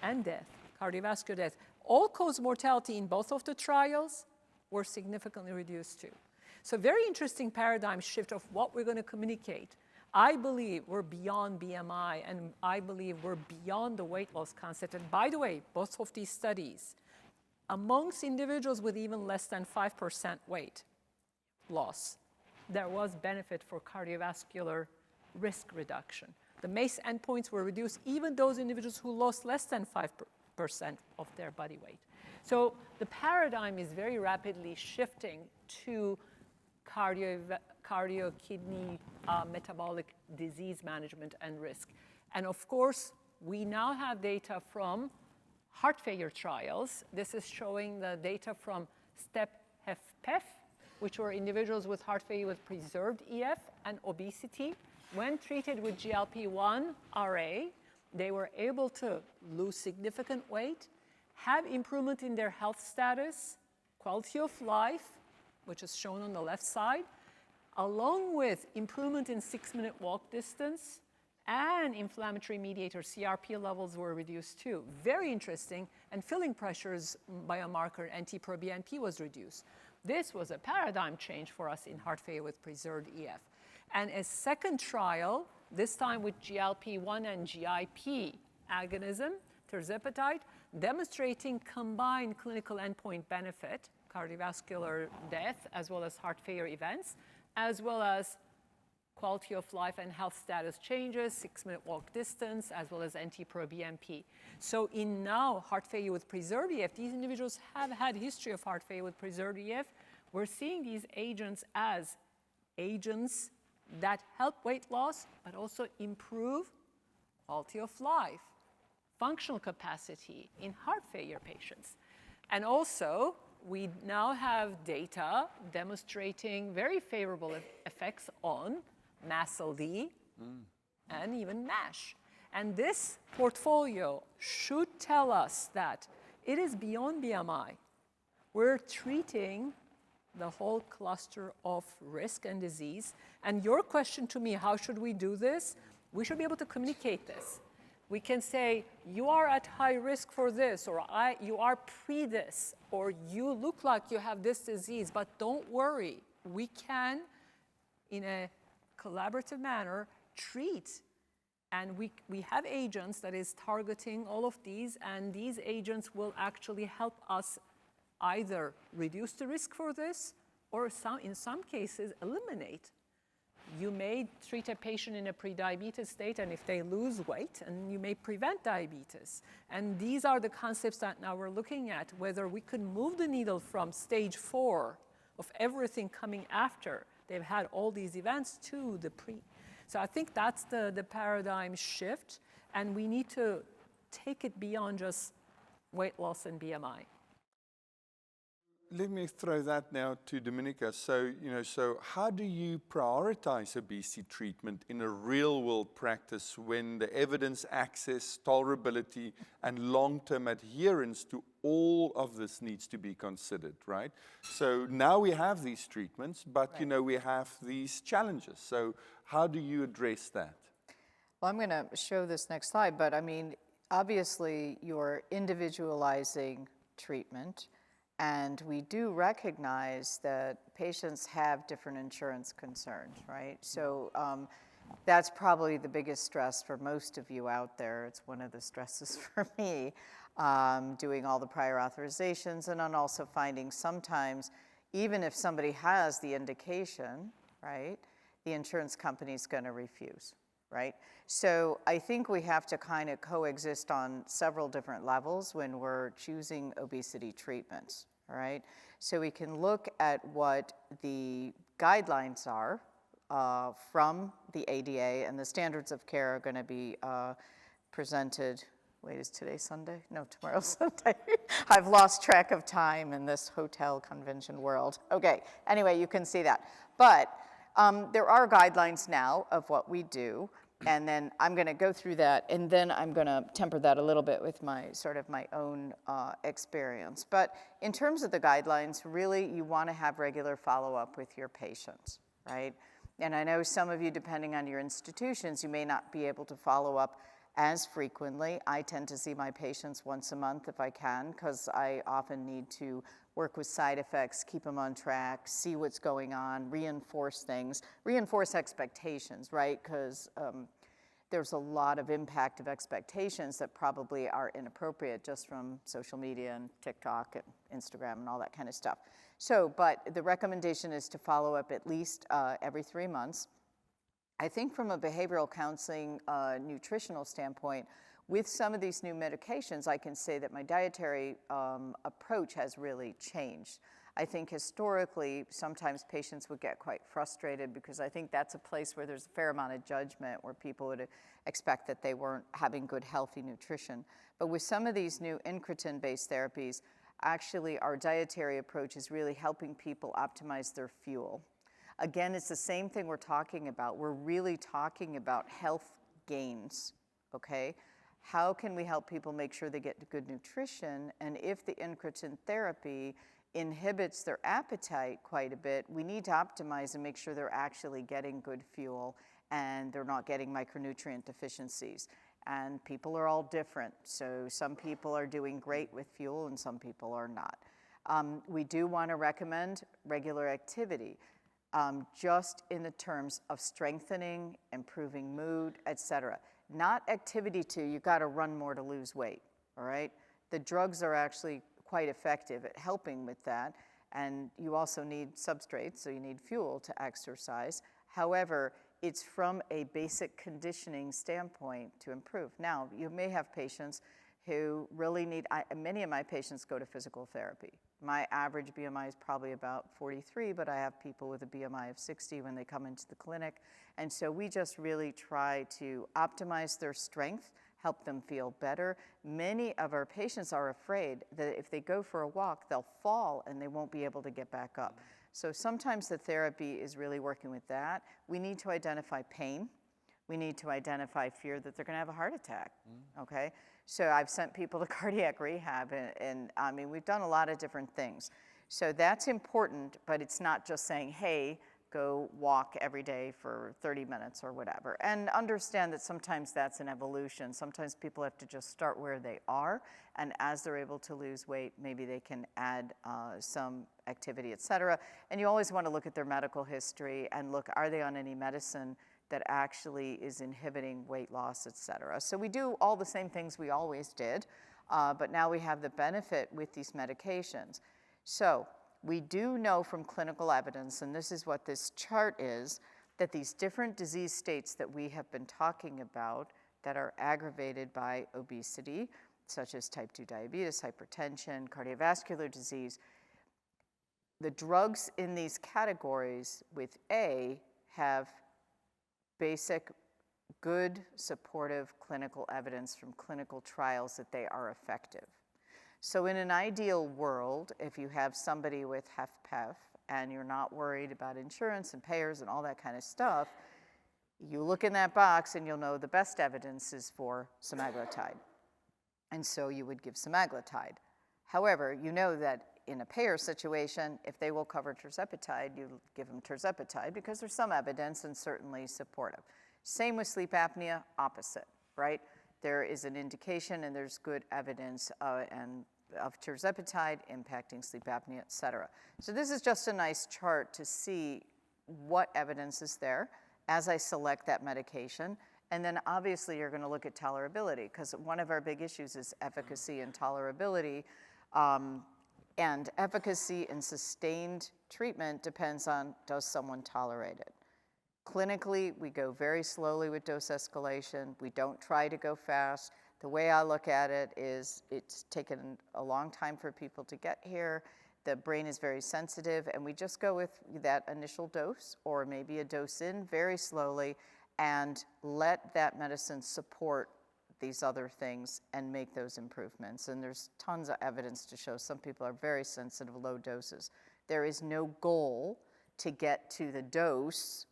and death, cardiovascular death. All-cause mortality in both of the trials were significantly reduced too. So very interesting paradigm shift of what we're going to communicate. I believe we're beyond BMI, and I believe we're beyond the weight loss concept. And by the way, both of these studies, amongst individuals with even less than 5% weight loss, there was benefit for cardiovascular risk reduction. The MACE endpoints were reduced, even those individuals who lost less than 5% of their body weight. So the paradigm is very rapidly shifting to cardio-kidney-metabolic disease management and risk. And of course, we now have data from heart failure trials. This is showing the data from STEP-HFpEF, which were individuals with heart failure with preserved EF and obesity. When treated with GLP-1 RA, they were able to lose significant weight, have improvement in their health status, quality of life, which is shown on the left side, along with improvement in 6-minute walk distance, and inflammatory mediator CRP levels were reduced too. Very interesting. And filling pressures biomarker NT-proBNP was reduced. This was a paradigm change for us in heart failure with preserved EF. And a second trial, this time with GLP-1 and GIP agonism, tirzepatide, demonstrating combined clinical endpoint benefit, cardiovascular death, as well as heart failure events, as well as quality of life and health status changes, 6-minute walk distance, as well as NT-proBNP. So in now heart failure with preserved EF, these individuals have had history of heart failure with preserved EF. We're seeing these agents as agents that help weight loss, but also improve quality of life, functional capacity in heart failure patients. And also, we now have data demonstrating very favorable effects on MASLD and even MASH. And this portfolio should tell us that it is beyond BMI. We're treating the whole cluster of risk and disease. And your question to me, how should we do this? We should be able to communicate this. We can say, you are at high risk for this, or you are pre this, or you look like you have this disease, but don't worry. We can, in a collaborative manner, treat. And we have agents that is targeting all of these, and these agents will actually help us either reduce the risk for this, or in some cases, eliminate. You may treat a patient in a prediabetes state, and if they lose weight, and you may prevent diabetes. And these are the concepts that now we're looking at, whether we could move the needle from stage 4 of everything coming after they've had all these events to the pre. So I think that's the paradigm shift, and we need to take it beyond just weight loss and BMI. Let me throw that now to Dominika. So, so how do you prioritize obesity treatment in a real-world practice when the evidence, access, tolerability, and long-term adherence to all of this needs to be considered, right? So now we have these treatments, but, right. We have these challenges. So how do you address that? Well, I'm going to show this next slide, but I mean, obviously, you're individualizing treatment. And we do recognize that patients have different insurance concerns, right? So that's probably the biggest stress for most of you out there. It's one of the stresses for me, doing all the prior authorizations, and then also finding sometimes, even if somebody has the indication, right, the insurance company's going to refuse. right? So I think we have to kind of coexist on several different levels when we're choosing obesity treatments, all right? So we can look at what the guidelines are from the ADA, and the standards of care are going to be presented. Wait, is today Sunday? No, tomorrow's Sunday. I've lost track of time in this hotel convention world. Okay, anyway, you can see that. But there are guidelines now of what we do, and then I'm going to go through that, and then I'm going to temper that a little bit with my sort of my own experience. But in terms of the guidelines, really you want to have regular follow-up with your patients, right? And I know some of you, depending on your institutions, you may not be able to follow up as frequently. I tend to see my patients once a month if I can, because I often need to work with side effects, keep them on track, see what's going on, reinforce things, reinforce expectations, right? Because there's a lot of impact of expectations that probably are inappropriate just from social media and TikTok and Instagram and all that kind of stuff. So, but the recommendation is to follow up at least every 3 months. I think from a behavioral counseling, nutritional standpoint, with some of these new medications, I can say that my dietary approach has really changed. I think historically, sometimes patients would get quite frustrated because I think that's a place where there's a fair amount of judgment, where people would expect that they weren't having good, healthy nutrition. But with some of these new incretin-based therapies, actually our dietary approach is really helping people optimize their fuel. Again, it's the same thing we're talking about. We're really talking about health gains, okay? How can we help people make sure they get good nutrition? And if the incretin therapy inhibits their appetite quite a bit, we need to optimize and make sure they're actually getting good fuel and they're not getting micronutrient deficiencies. And people are all different. So some people are doing great with fuel and some people are not. We do want to recommend regular activity. Just in the terms of strengthening, improving mood, etc. Not activity to, you got to run more to lose weight, all right? The drugs are actually quite effective at helping with that, and you also need substrates, so you need fuel to exercise. However, it's from a basic conditioning standpoint to improve. Now, you may have patients who really need, many of my patients go to physical therapy. My average BMI is probably about 43, but I have people with a BMI of 60 when they come into the clinic. And so we just really try to optimize their strength, help them feel better. Many of our patients are afraid that if they go for a walk, they'll fall and they won't be able to get back up. So sometimes the therapy is really working with that. We need to identify pain. We need to identify fear that they're going to have a heart attack, okay? So I've sent people to cardiac rehab, and I mean, we've done a lot of different things. So that's important, but it's not just saying, hey, go walk every day for 30 minutes or whatever. And understand that sometimes that's an evolution. Sometimes people have to just start where they are, and as they're able to lose weight, maybe they can add some activity, et cetera. And you always want to look at their medical history and look, are they on any medicine that actually is inhibiting weight loss, et cetera. So we do all the same things we always did, but now we have the benefit with these medications. So we do know from clinical evidence, and this is what this chart is, that these different disease states that we have been talking about that are aggravated by obesity, such as type 2 diabetes, hypertension, cardiovascular disease, the drugs in these categories with A have basic, good, supportive clinical evidence from clinical trials that they are effective. So in an ideal world, if you have somebody with HFpEF and you're not worried about insurance and payers and all that kind of stuff, you look in that box and you'll know the best evidence is for semaglutide. And so you would give semaglutide. However, you know that in a payer situation, if they will cover tirzepatide, you give them tirzepatide because there's some evidence and certainly supportive. Same with sleep apnea, opposite, right? There is an indication and there's good evidence of tirzepatide impacting sleep apnea, et cetera. So this is just a nice chart to see what evidence is there as I select that medication. And then obviously you're going to look at tolerability, because one of our big issues is efficacy and tolerability. And efficacy and sustained treatment depends on, does someone tolerate it? Clinically, we go very slowly with dose escalation. We don't try to go fast. The way I look at it is it's taken a long time for people to get here. The brain is very sensitive, and we just go with that initial dose or maybe a dose in very slowly and let that medicine support these other things and make those improvements. And there's tons of evidence to show some people are very sensitive to low doses. There is no goal to get to the dose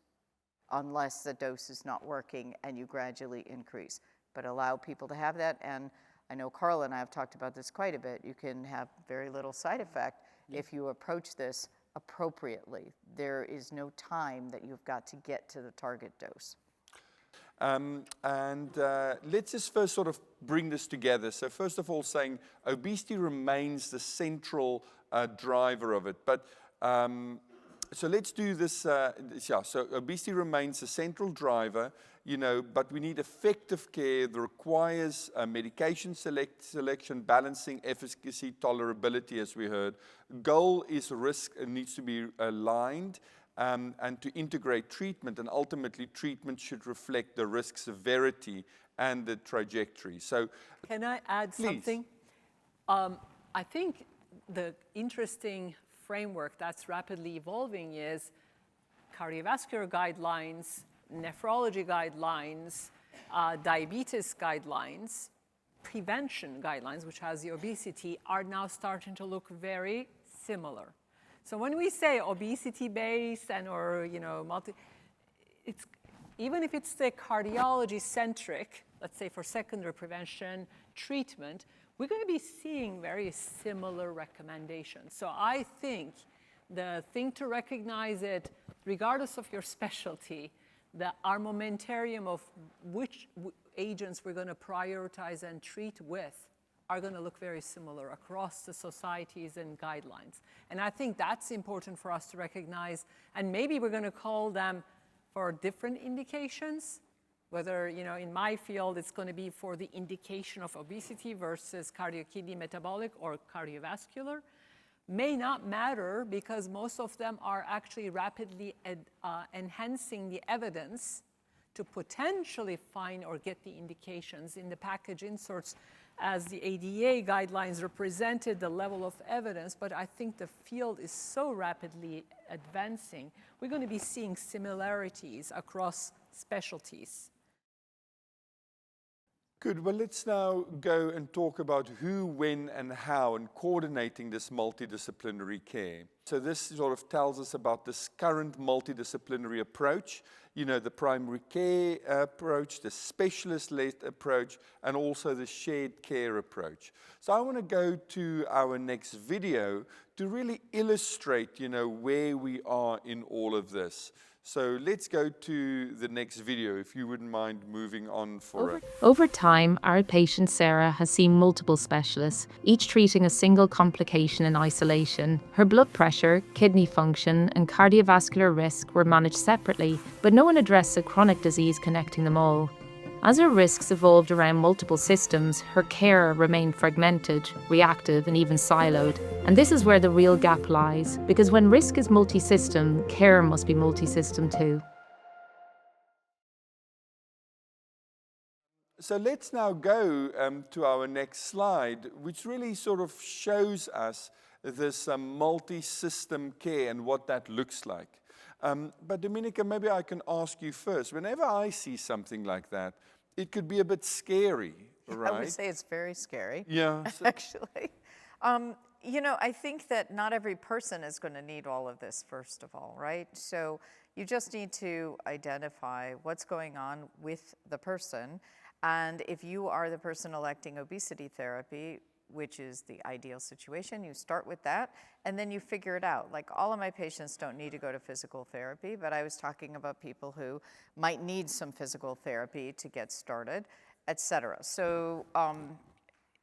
unless the dose is not working and you gradually increase. But allow people to have that. And I know Carla and I have talked about this quite a bit. You can have very little side effect if you approach this appropriately. There is no time that you've got to get to the target dose. Let's just first sort of bring this together. So first of all, saying obesity remains the central driver of it. But so let's do this. So obesity remains the central driver, but we need effective care that requires medication selection, balancing efficacy, tolerability, as we heard. Goal is risk needs to be aligned. And to integrate treatment, and ultimately treatment should reflect the risk severity and the trajectory. So, can I add something? I think the interesting framework that's rapidly evolving is cardiovascular guidelines, nephrology guidelines, diabetes guidelines, prevention guidelines, which has the obesity, are now starting to look very similar. So when we say obesity-based or it's even if it's the cardiology-centric, let's say for secondary prevention treatment, we're going to be seeing very similar recommendations. So I think the thing to recognize it, regardless of your specialty, the armamentarium of which agents we're going to prioritize and treat with are going to look very similar across the societies and guidelines. And I think that's important for us to recognize. And maybe we're going to call them for different indications, whether, in my field, it's going to be for the indication of obesity versus cardio-kidney-metabolic or cardiovascular. May not matter because most of them are actually rapidly enhancing the evidence to potentially find or get the indications in the package inserts. As the ADA guidelines represented the level of evidence, but I think the field is so rapidly advancing, we're going to be seeing similarities across specialties. Good. Well, let's now go and talk about who, when, and how, and coordinating this multidisciplinary care. So this sort of tells us about this current multidisciplinary approach, the primary care approach, the specialist-led approach, and also the shared care approach. So I want to go to our next video to really illustrate, where we are in all of this. So let's go to the next video, if you wouldn't mind moving on for it. Over time, our patient Sarah has seen multiple specialists, each treating a single complication in isolation. Her blood pressure, kidney function, and cardiovascular risk were managed separately, but no one addressed a chronic disease connecting them all. As her risks evolved around multiple systems, her care remained fragmented, reactive, and even siloed. And this is where the real gap lies, because when risk is multi-system, care must be multi-system too. So let's now go to our next slide, which really sort of shows us this multi-system care and what that looks like. But Dominica, maybe I can ask you first. Whenever I see something like that, it could be a bit scary, right? I would say it's very scary. Yeah. Actually. I think that not every person is going to need all of this, first of all, right? So you just need to identify what's going on with the person. And if you are the person electing obesity therapy, which is the ideal situation, you start with that, and then you figure it out. Like, all of my patients don't need to go to physical therapy, but I was talking about people who might need some physical therapy to get started, et cetera. So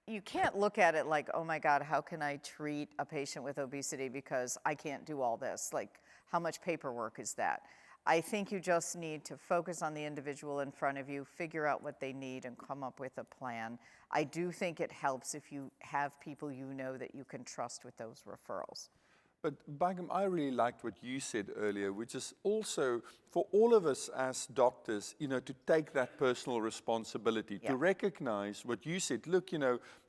you can't look at it like, oh my God, how can I treat a patient with obesity because I can't do all this? Like, how much paperwork is that? I think you just need to focus on the individual in front of you, figure out what they need, and come up with a plan. I do think it helps if you have people that you can trust with those referrals. But Bagam, I really liked what you said earlier, which is also for all of us as doctors, to take that personal responsibility, to recognize what you said. Look,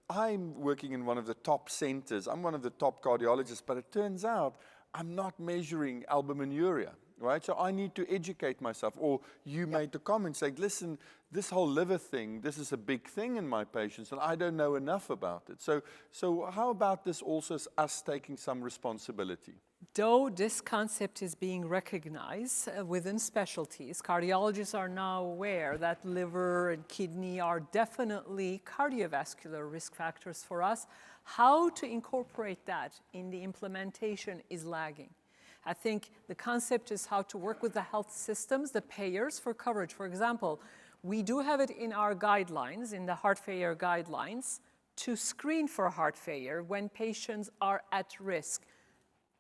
I'm working in one of the top centers. I'm one of the top cardiologists, but it turns out I'm not measuring albuminuria, right? So I need to educate myself. Or you made the comment saying, listen, this whole liver thing, this is a big thing in my patients, and I don't know enough about it. So how about this also as us taking some responsibility? Though this concept is being recognized within specialties, cardiologists are now aware that liver and kidney are definitely cardiovascular risk factors for us. How to incorporate that in the implementation is lagging. I think the concept is how to work with the health systems, the payers for coverage. For example, we do have it in our guidelines, in the heart failure guidelines, to screen for heart failure when patients are at risk.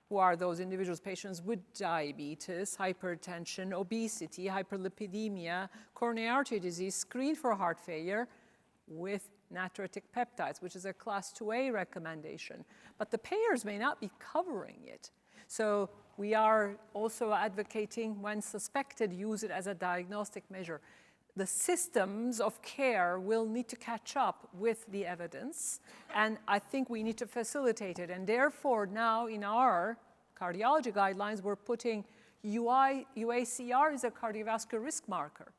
Who are those individuals? Patients with diabetes, hypertension, obesity, hyperlipidemia, coronary artery disease, screen for heart failure with natriuretic peptides, which is a class 2A recommendation. But the payers may not be covering it. So we are also advocating, when suspected, use it as a diagnostic measure. The systems of care will need to catch up with the evidence, and I think we need to facilitate it. And therefore, now in our cardiology guidelines, we're putting UACR as a cardiovascular risk marker,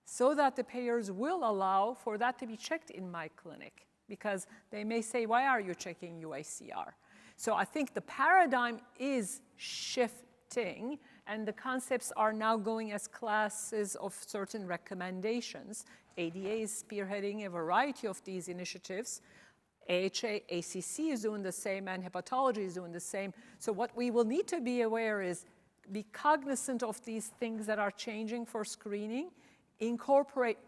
so that the payers will allow for that to be checked in my clinic, because they may say, why are you checking UACR? So I think the paradigm is shifting, and the concepts are now going as classes of certain recommendations. ADA is spearheading a variety of these initiatives. AHA, ACC is doing the same, and hepatology is doing the same. So what we will need to be aware is be cognizant of these things that are changing for screening, incorporate,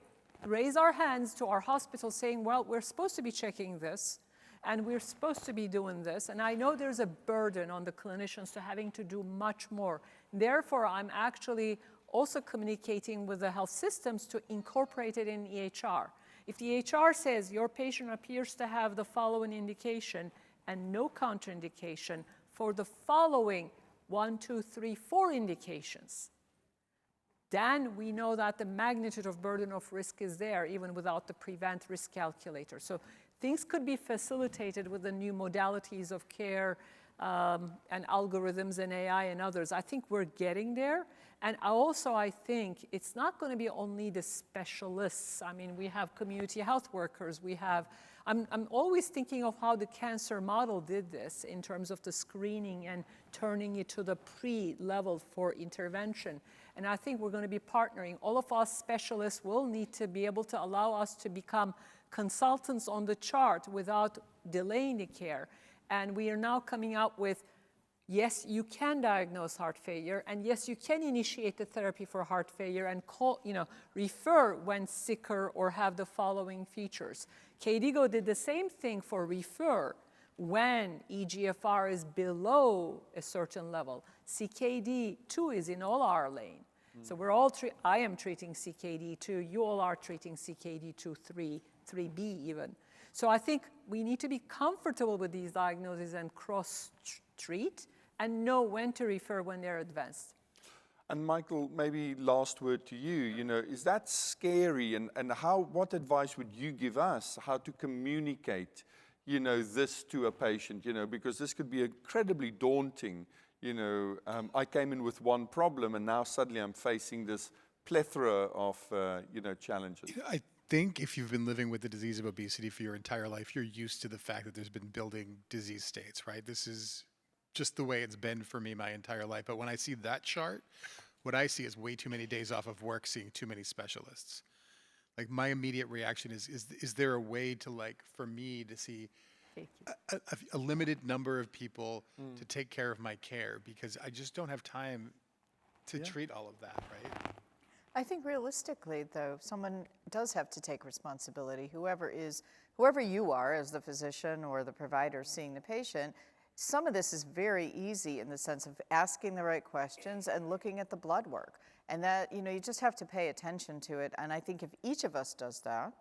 raise our hands to our hospital saying, well, we're supposed to be checking this, and we're supposed to be doing this. And I know there's a burden on the clinicians to having to do much more. Therefore, I'm actually also communicating with the health systems to incorporate it in EHR. If the EHR says your patient appears to have the following indication and no contraindication for the following 1, 2, 3, 4 indications, then we know that the magnitude of burden of risk is there, even without the prevent risk calculator. So things could be facilitated with the new modalities of care and algorithms and AI and others. I think we're getting there. And also, I think it's not going to be only the specialists. I mean, we have community health workers. We have, I'm always thinking of how the cancer model did this in terms of the screening and turning it to the pre-level for intervention. And I think we're going to be partnering. All of us specialists will need to be able to allow us to become consultants on the chart without delaying the care. And we are now coming out with, yes, you can diagnose heart failure, and yes, you can initiate the therapy for heart failure and call, refer when sicker or have the following features. KDIGO did the same thing for refer when eGFR is below a certain level. CKD2 is in all our lane. So we're all, I am treating CKD2, you all are treating CKD2, 3B even. So I think we need to be comfortable with these diagnoses and cross-treat and know when to refer when they're advanced. And Michael, maybe last word to you, is that scary, and what advice would you give us how to communicate, this to a patient, because this could be incredibly daunting. I came in with one problem and now suddenly I'm facing this plethora of, challenges. I think if you've been living with the disease of obesity for your entire life, you're used to the fact that there's been building disease states, right? This is just the way it's been for me my entire life. But when I see that chart, what I see is way too many days off of work seeing too many specialists. Like, my immediate reaction is there a way to, for me to see a limited number of people to take care of my care, because I just don't have time to treat all of that, right? I think realistically, though, someone does have to take responsibility. Whoever you are as the physician or the provider seeing the patient, some of this is very easy in the sense of asking the right questions and looking at the blood work. And that, you just have to pay attention to it. And I think if each of us does that,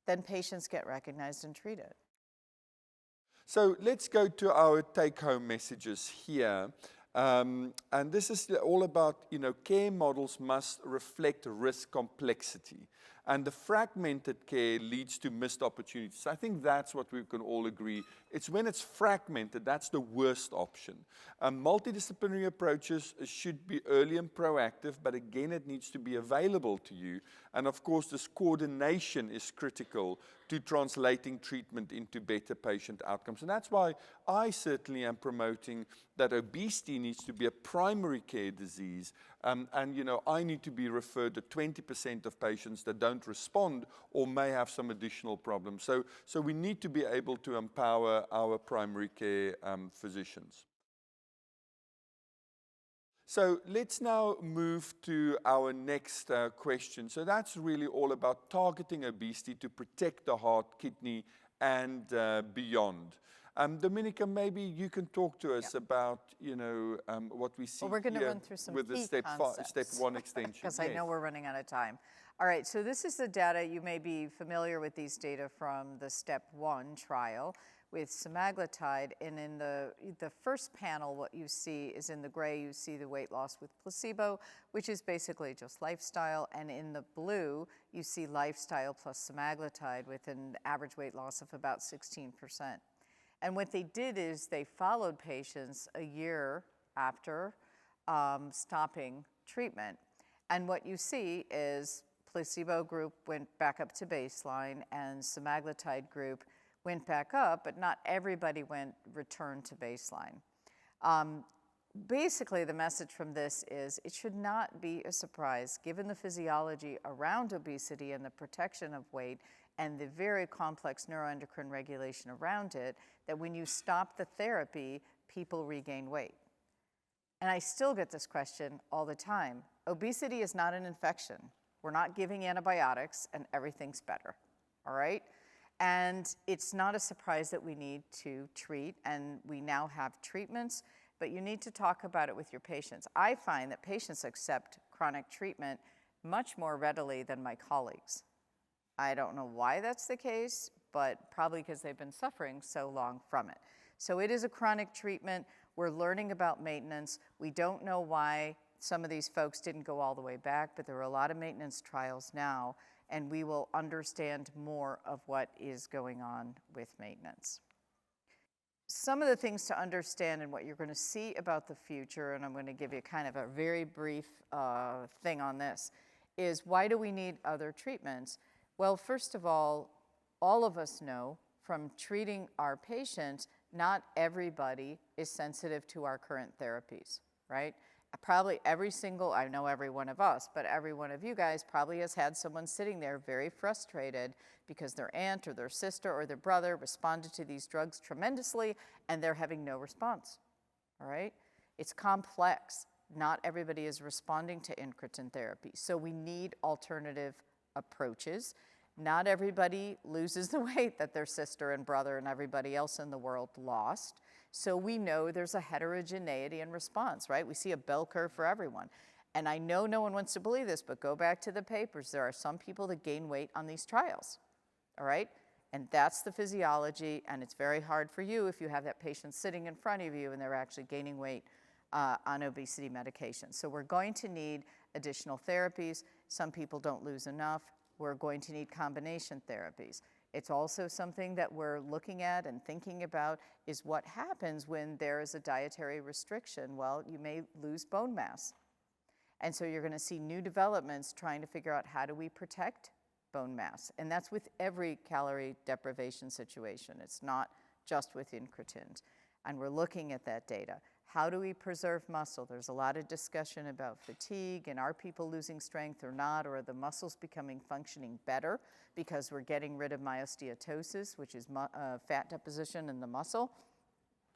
then patients get recognized and treated. So let's go to our take-home messages here. And this is all about, care models must reflect risk complexity. And the fragmented care leads to missed opportunities. I think that's what we can all agree. It's when it's fragmented, that's the worst option. Multidisciplinary approaches should be early and proactive, but again, it needs to be available to you. And of course, this coordination is critical to translating treatment into better patient outcomes. And that's why I certainly am promoting that obesity needs to be a primary care disease. And I need to be referred to 20% of patients that don't respond or may have some additional problems. So we need to be able to empower our primary care physicians. So let's now move to our next question. So that's really all about targeting obesity to protect the heart, kidney, and beyond. Dominica, maybe you can talk to us about, what we see we're going to here run through some with the key step concepts. 1 extension. Because I know we're running out of time. All right, so this is the data. You may be familiar with these data from the STEP-1 trial with semaglutide. And in the first panel, what you see is in the gray, you see the weight loss with placebo, which is basically just lifestyle. And in the blue, you see lifestyle plus semaglutide with an average weight loss of about 16%. And what they did is they followed patients a year after stopping treatment. And what you see is placebo group went back up to baseline and semaglutide group went back up, but not everybody returned to baseline. Basically, the message from this is it should not be a surprise, given the physiology around obesity and the protection of weight and the very complex neuroendocrine regulation around it, that when you stop the therapy, people regain weight. And I still get this question all the time. Obesity is not an infection. We're not giving antibiotics and everything's better, all right? And it's not a surprise that we need to treat, and we now have treatments, but you need to talk about it with your patients. I find that patients accept chronic treatment much more readily than my colleagues. I don't know why that's the case, but probably because they've been suffering so long from it. So it is a chronic treatment. We're learning about maintenance. We don't know why some of these folks didn't go all the way back, but there are a lot of maintenance trials now, and we will understand more of what is going on with maintenance. Some of the things to understand and what you're going to see about the future, and I'm going to give you kind of a very brief thing on this, is why do we need other treatments? Well, first of all of us know from treating our patients, not everybody is sensitive to our current therapies, right? Probably I know every one of us, but every one of you guys probably has had someone sitting there very frustrated because their aunt or their sister or their brother responded to these drugs tremendously and they're having no response, all right? It's complex. Not everybody is responding to incretin therapy. So we need alternative approaches. Not everybody loses the weight that their sister and brother and everybody else in the world lost. So we know there's a heterogeneity in response, right? We see a bell curve for everyone. And I know no one wants to believe this, but go back to the papers. There are some people that gain weight on these trials, all right? And that's the physiology, and it's very hard for you if you have that patient sitting in front of you and they're actually gaining weight on obesity medication. So we're going to need additional therapies. Some people don't lose enough. We're going to need combination therapies. It's also something that we're looking at and thinking about is what happens when there is a dietary restriction. Well, you may lose bone mass. And so you're going to see new developments trying to figure out how do we protect bone mass. And that's with every calorie deprivation situation. It's not just with incretins. And we're looking at that data. How do we preserve muscle? There's a lot of discussion about fatigue and are people losing strength or not, or are the muscles functioning better because we're getting rid of myosteatosis, which is fat deposition in the muscle.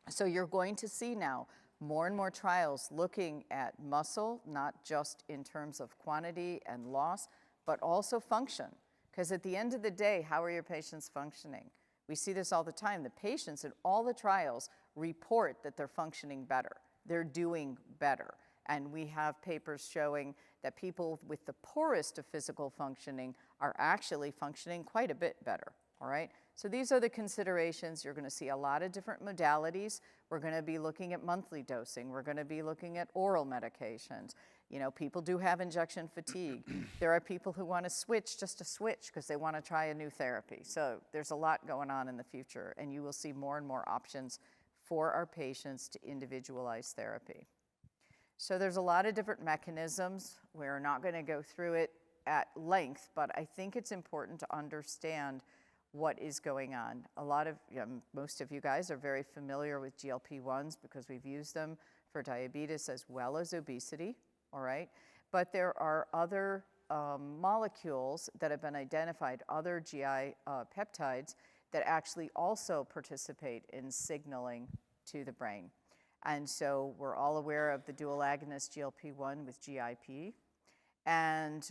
So you're going to see now more and more trials looking at muscle, not just in terms of quantity and loss, but also function. Because at the end of the day, how are your patients functioning? We see this all the time. The patients in all the trials report that they're functioning better. They're doing better. And we have papers showing that people with the poorest of physical functioning are actually functioning quite a bit better, all right? So these are the considerations. You're going to see a lot of different modalities. We're going to be looking at monthly dosing. We're going to be looking at oral medications. You know, people do have injection fatigue. There are people who want to switch just to switch because they want to try a new therapy. So there's a lot going on in the future, and you will see more and more options for our patients to individualize therapy. So there's a lot of different mechanisms. We're not going to go through it at length, but I think it's important to understand what is going on. Most of you guys are very familiar with GLP-1s because we've used them for diabetes as well as obesity, all right? But there are other molecules that have been identified, other GI peptides that actually also participate in signaling to the brain. And so we're all aware of the dual agonist GLP-1 with GIP. And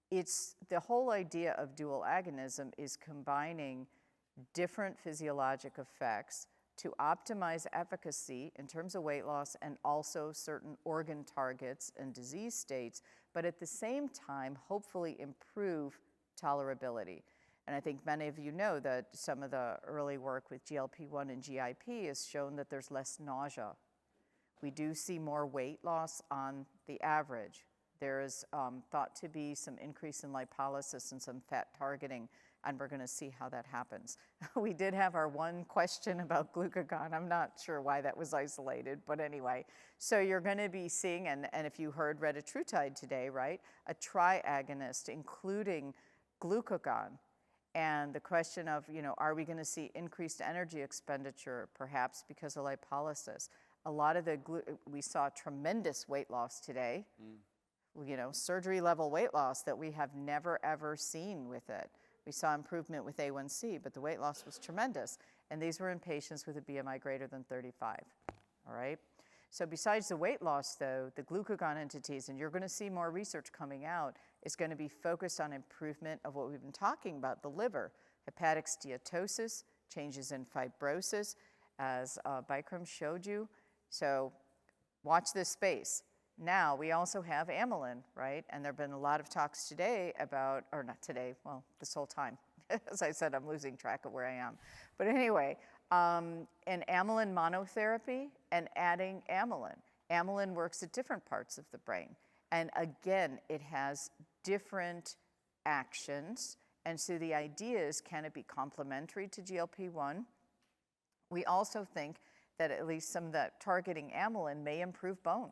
it's the whole idea of dual agonism is combining different physiologic effects to optimize efficacy in terms of weight loss and also certain organ targets and disease states, but at the same time, hopefully improve tolerability. And I think many of you know that some of the early work with GLP-1 and GIP has shown that there's less nausea. We do see more weight loss on the average. There is thought to be some increase in lipolysis and some fat targeting, and we're going to see how that happens. We did have our one question about glucagon. I'm not sure why that was isolated, but anyway. So you're going to be seeing, and if you heard retatrutide today, right, a triagonist including glucagon. And the question of, you know, are we going to see increased energy expenditure, perhaps because of lipolysis? A lot of we saw tremendous weight loss today. You know, surgery level weight loss that we have never ever seen with it. We saw improvement with A1C, but the weight loss was tremendous. And these were in patients with a BMI greater than 35, all right? So besides the weight loss though, the glucagon entities, and you're gonna see more research coming out, is gonna be focused on improvement of what we've been talking about, the liver, hepatic steatosis, changes in fibrosis, as Bikram showed you. So watch this space. Now, we also have amylin, right? And there have been a lot of talks today about, or not today, well, this whole time. As I said, I'm losing track of where I am. But anyway, an amylin monotherapy and adding amylin. Amylin works at different parts of the brain. And again, it has different actions. And so the idea is, can it be complementary to GLP-1? We also think that at least some of that targeting amylin may improve bone,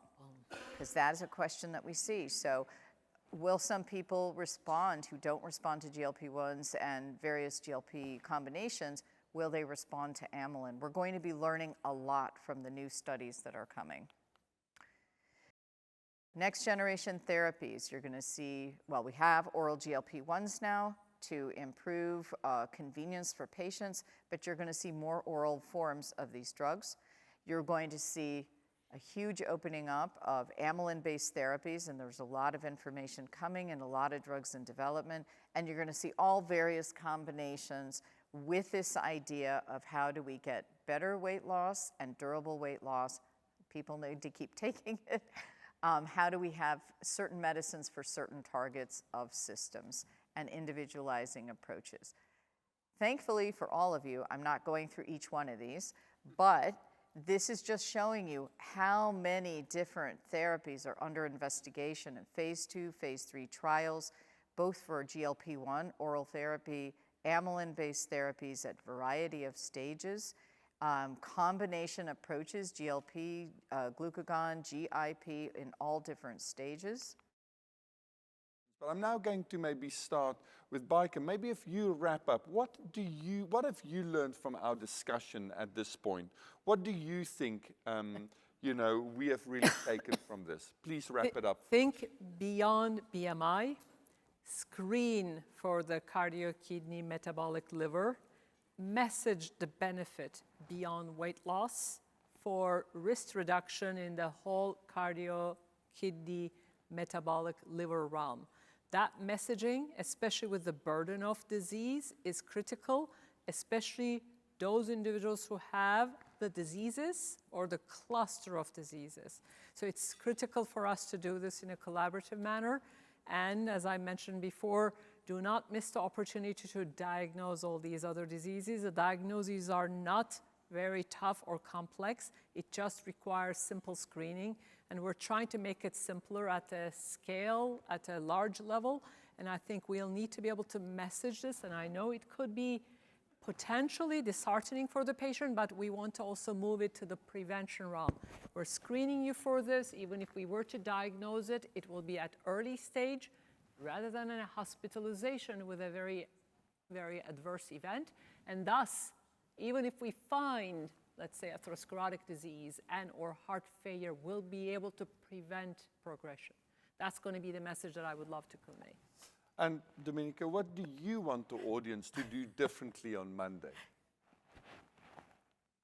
because that is a question that we see. So will some people respond who don't respond to GLP-1s and various GLP combinations, will they respond to amylin? We're going to be learning a lot from the new studies that are coming. Next generation therapies, you're gonna see, well, we have oral GLP-1s now to improve convenience for patients, but you're gonna see more oral forms of these drugs. You're going to see a huge opening up of amylin-based therapies, and there's a lot of information coming and a lot of drugs in development, and you're gonna see all various combinations with this idea of how do we get better weight loss and durable weight loss. People need to keep taking it. How do we have certain medicines for certain targets of systems and individualizing approaches. Thankfully for all of you, I'm not going through each one of these, but this is just showing you how many different therapies are under investigation in phase 2, phase 3 trials, both for GLP-1, oral therapy, amylin-based therapies at variety of stages, combination approaches, GLP, glucagon, GIP in all different stages. But I'm now going to maybe start with Baike. Maybe if you wrap up, what have you learned from our discussion at this point? What do you think, we have really taken from this? Please wrap it up. Think beyond BMI, screen for the cardio-kidney-metabolic liver, message the benefit beyond weight loss for risk reduction in the whole cardio-kidney-metabolic liver realm. That messaging, especially with the burden of disease, is critical, especially those individuals who have the diseases or the cluster of diseases. So it's critical for us to do this in a collaborative manner. And as I mentioned before, Do not miss the opportunity to diagnose all these other diseases. The diagnoses are not very tough or complex. It just requires simple screening. And we're trying to make it simpler at a scale, at a large level. And I think we'll need to be able to message this. And I know it could be potentially disheartening for the patient, but we want to also move it to the prevention realm. We're screening you for this. Even if we were to diagnose it, it will be at early stage rather than in a hospitalization with a very, very adverse event. And thus, even if we find, let's say, atherosclerotic disease and or heart failure, we'll be able to prevent progression. That's going to be the message that I would love to convey. And Domenica, what do you want the audience to do differently on Monday?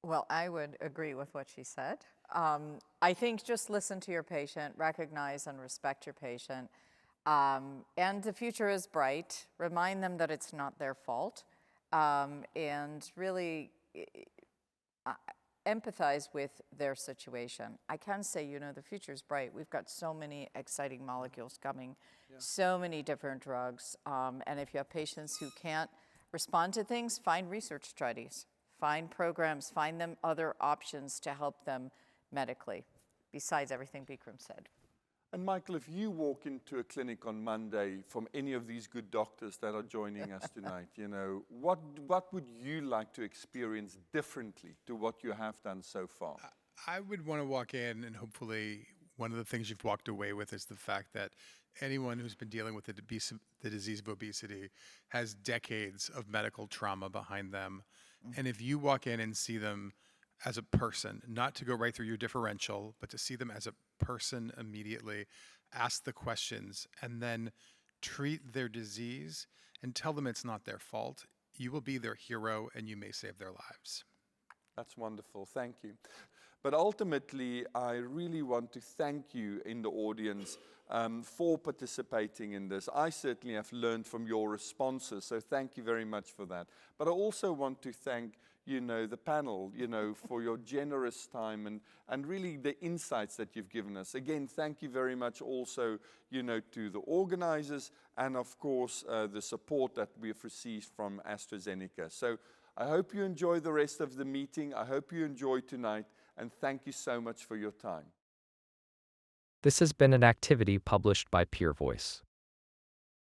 Well, I would agree with what she said. I think just listen to your patient, recognize and respect your patient. And the future is bright. Remind them that it's not their fault. And really empathize with their situation. I can say, you know, the future is bright. We've got so many exciting molecules coming, so many different drugs. And if you have patients who can't respond to things, find research studies, find programs, find them other options to help them medically, besides everything Bikram said. And Michael, if you walk into a clinic on Monday from any of these good doctors that are joining us tonight, you know, what would you like to experience differently to what you have done so far? I would want to walk in, and hopefully one of the things you've walked away with is the fact that anyone who's been dealing with the disease of obesity has decades of medical trauma behind them. Mm-hmm. And if you walk in and see them as a person, not to go right through your differential, but to see them as a person immediately, ask the questions, and then treat their disease and tell them it's not their fault, you will be their hero and you may save their lives. That's wonderful. Thank you. But ultimately, I really want to thank you in the audience for participating in this. I certainly have learned from your responses, so thank you very much for that. But I also want to thank the panel, for your generous time and really the insights that you've given us. Again, thank you very much also, to the organizers and of course the support that we've received from AstraZeneca. So I hope you enjoy the rest of the meeting. I hope you enjoy tonight, and thank you so much for your time. This has been an activity published by Peer Voice.